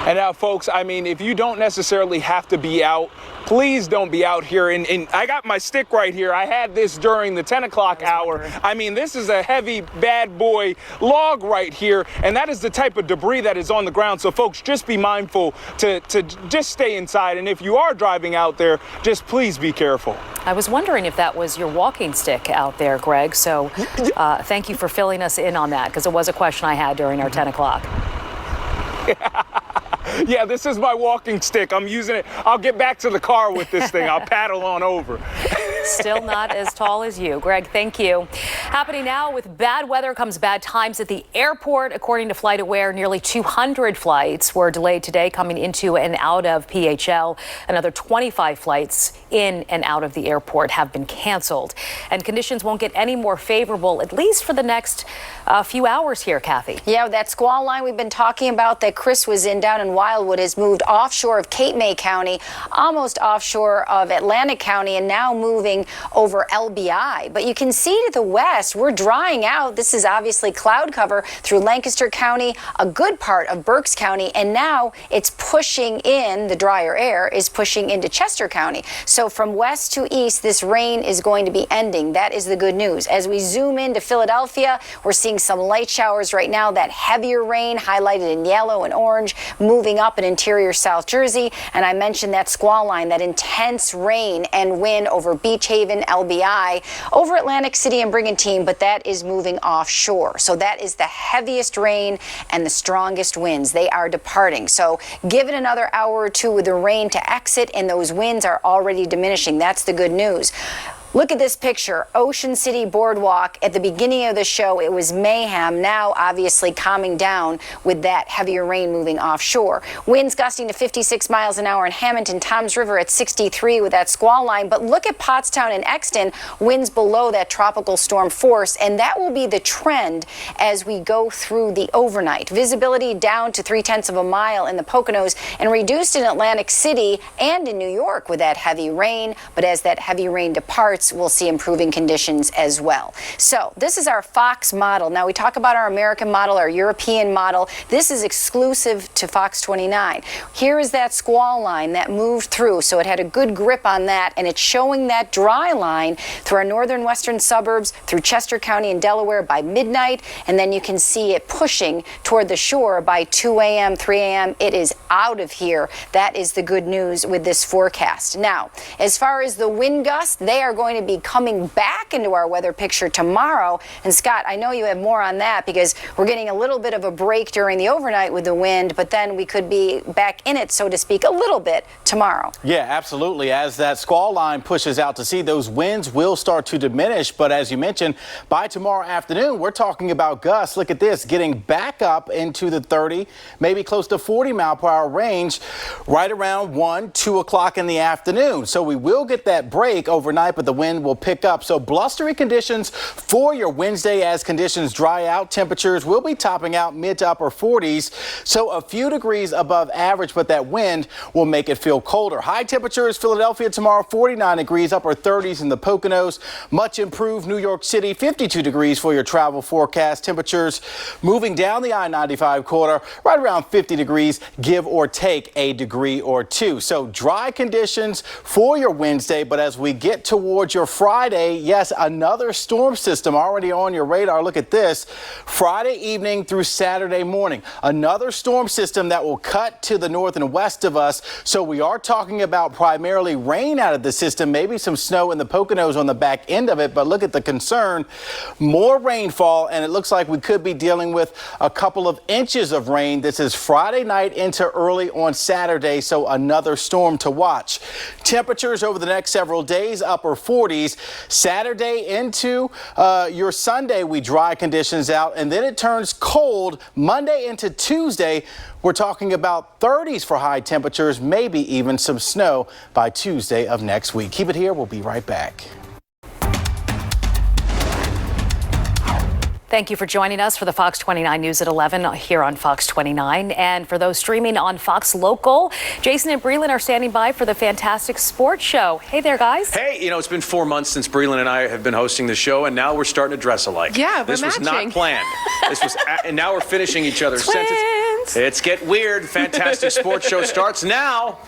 And now, folks, I mean, if you don't necessarily have to be out, please don't be out here. And I got my stick right here. I had this during the 10 o'clock hour. I mean, this is a heavy bad boy log right here. And that is the type of debris that is on the ground. So, folks, just be mindful to just stay inside. And if you are driving out there, just please be careful. I was wondering if that was your walking stick out there, Greg. So thank you for filling us in on that, because it was a question I had during our 10 o'clock. Yeah, this is my walking stick. I'm using it. I'll get back to the car with this thing. I'll paddle on over. Still not as tall as you. Greg, thank you. Happening now, with bad weather comes bad times at the airport. According to FlightAware, nearly 200 flights were delayed today coming into and out of PHL. Another 25 flights in and out of the airport have been canceled. And conditions won't get any more favorable, at least for the next few hours here, Kathy. Yeah, that squall line we've been talking about that Chris was in down in Wildwood has moved offshore of Cape May County, almost offshore of Atlantic County, and now moving over LBI. But you can see to the west, we're drying out. This is obviously cloud cover through Lancaster County, a good part of Berks County, and now it's pushing in, the drier air is pushing into Chester County. So from west to east, this rain is going to be ending. That is the good news. As we zoom into Philadelphia, we're seeing some light showers right now. That heavier rain highlighted in yellow and orange, moving up in interior South Jersey. And I mentioned that squall line, that intense rain and wind over Beach Haven, LBI, over Atlantic City and Brigantine, but that is moving offshore. So that is the heaviest rain and the strongest winds. They are departing. So give it another hour or two with the rain to exit, and those winds are already diminishing. That's the good news. Look at this picture, Ocean City Boardwalk. At the beginning of the show, it was mayhem. Now, obviously, calming down with that heavier rain moving offshore. Winds gusting to 56 miles an hour in Hamilton, Toms River at 63 with that squall line. But look at Pottstown and Exton, winds below that tropical storm force. And that will be the trend as we go through the overnight. Visibility down to 0.3 of a mile in the Poconos and reduced in Atlantic City and in New York with that heavy rain. But as that heavy rain departs, nights, we'll see improving conditions as well. So this is our Fox model. Now we talk about our American model, our European model. This is exclusive to FOX29. Here is that squall line that moved through, so it had a good grip on that, and it's showing that dry line through our northern western suburbs, through Chester County and Delaware by midnight, and then you can see it pushing toward the shore by 2 a.m., 3 a.m. It is out of here. That is the good news with this forecast. Now, as far as the wind gusts, they are going to be coming back into our weather picture tomorrow. And Scott, I know you have more on that because we're getting a little bit of a break during the overnight with the wind, but then we could be back in it, so to speak, a little bit tomorrow. Yeah, absolutely. As that squall line pushes out to sea, those winds will start to diminish. But as you mentioned, by tomorrow afternoon, we're talking about gusts. Look at this, getting back up into the 30, maybe close to 40-mile-per-hour range right around 1, 2 o'clock in the afternoon. So we will get that break overnight, but the wind will pick up. So blustery conditions for your Wednesday as conditions dry out. Temperatures will be topping out mid to upper 40s. So a few degrees above average, but that wind will make it feel colder. High temperatures, Philadelphia tomorrow, 49 degrees, upper 30s in the Poconos. Much improved New York City, 52 degrees for your travel forecast. Temperatures moving down the I-95 corridor, right around 50 degrees, give or take a degree or two. So dry conditions for your Wednesday, but as we get towards your Friday, yes, another storm system already on your radar. Look at this. Friday evening through Saturday morning, another storm system that will cut to the north and west of us. So we are talking about primarily rain out of the system, maybe some snow in the Poconos on the back end of it. But look at the concern, more rainfall, and it looks like we could be dealing with a couple of inches of rain. This is Friday night into early on Saturday, so another storm to watch. Temperatures over the next several days, upper 40s. Saturday into your Sunday, we dry conditions out, and then it turns cold Monday into Tuesday. We're talking about 30s for high temperatures, maybe even some snow by Tuesday of next week. Keep it here. We'll be right back. Thank you for joining us for the Fox 29 News at 11 here on Fox 29. And for those streaming on Fox Local, Jason and Breland are standing by for the fantastic sports show. Hey there, guys. Hey, you know, it's been 4 months since Breland and I have been hosting the show, and now we're starting to dress alike. Yeah, this was not planned. This was, and now we're finishing each other's Twins. sentences. It's get weird. Fantastic sports show starts now.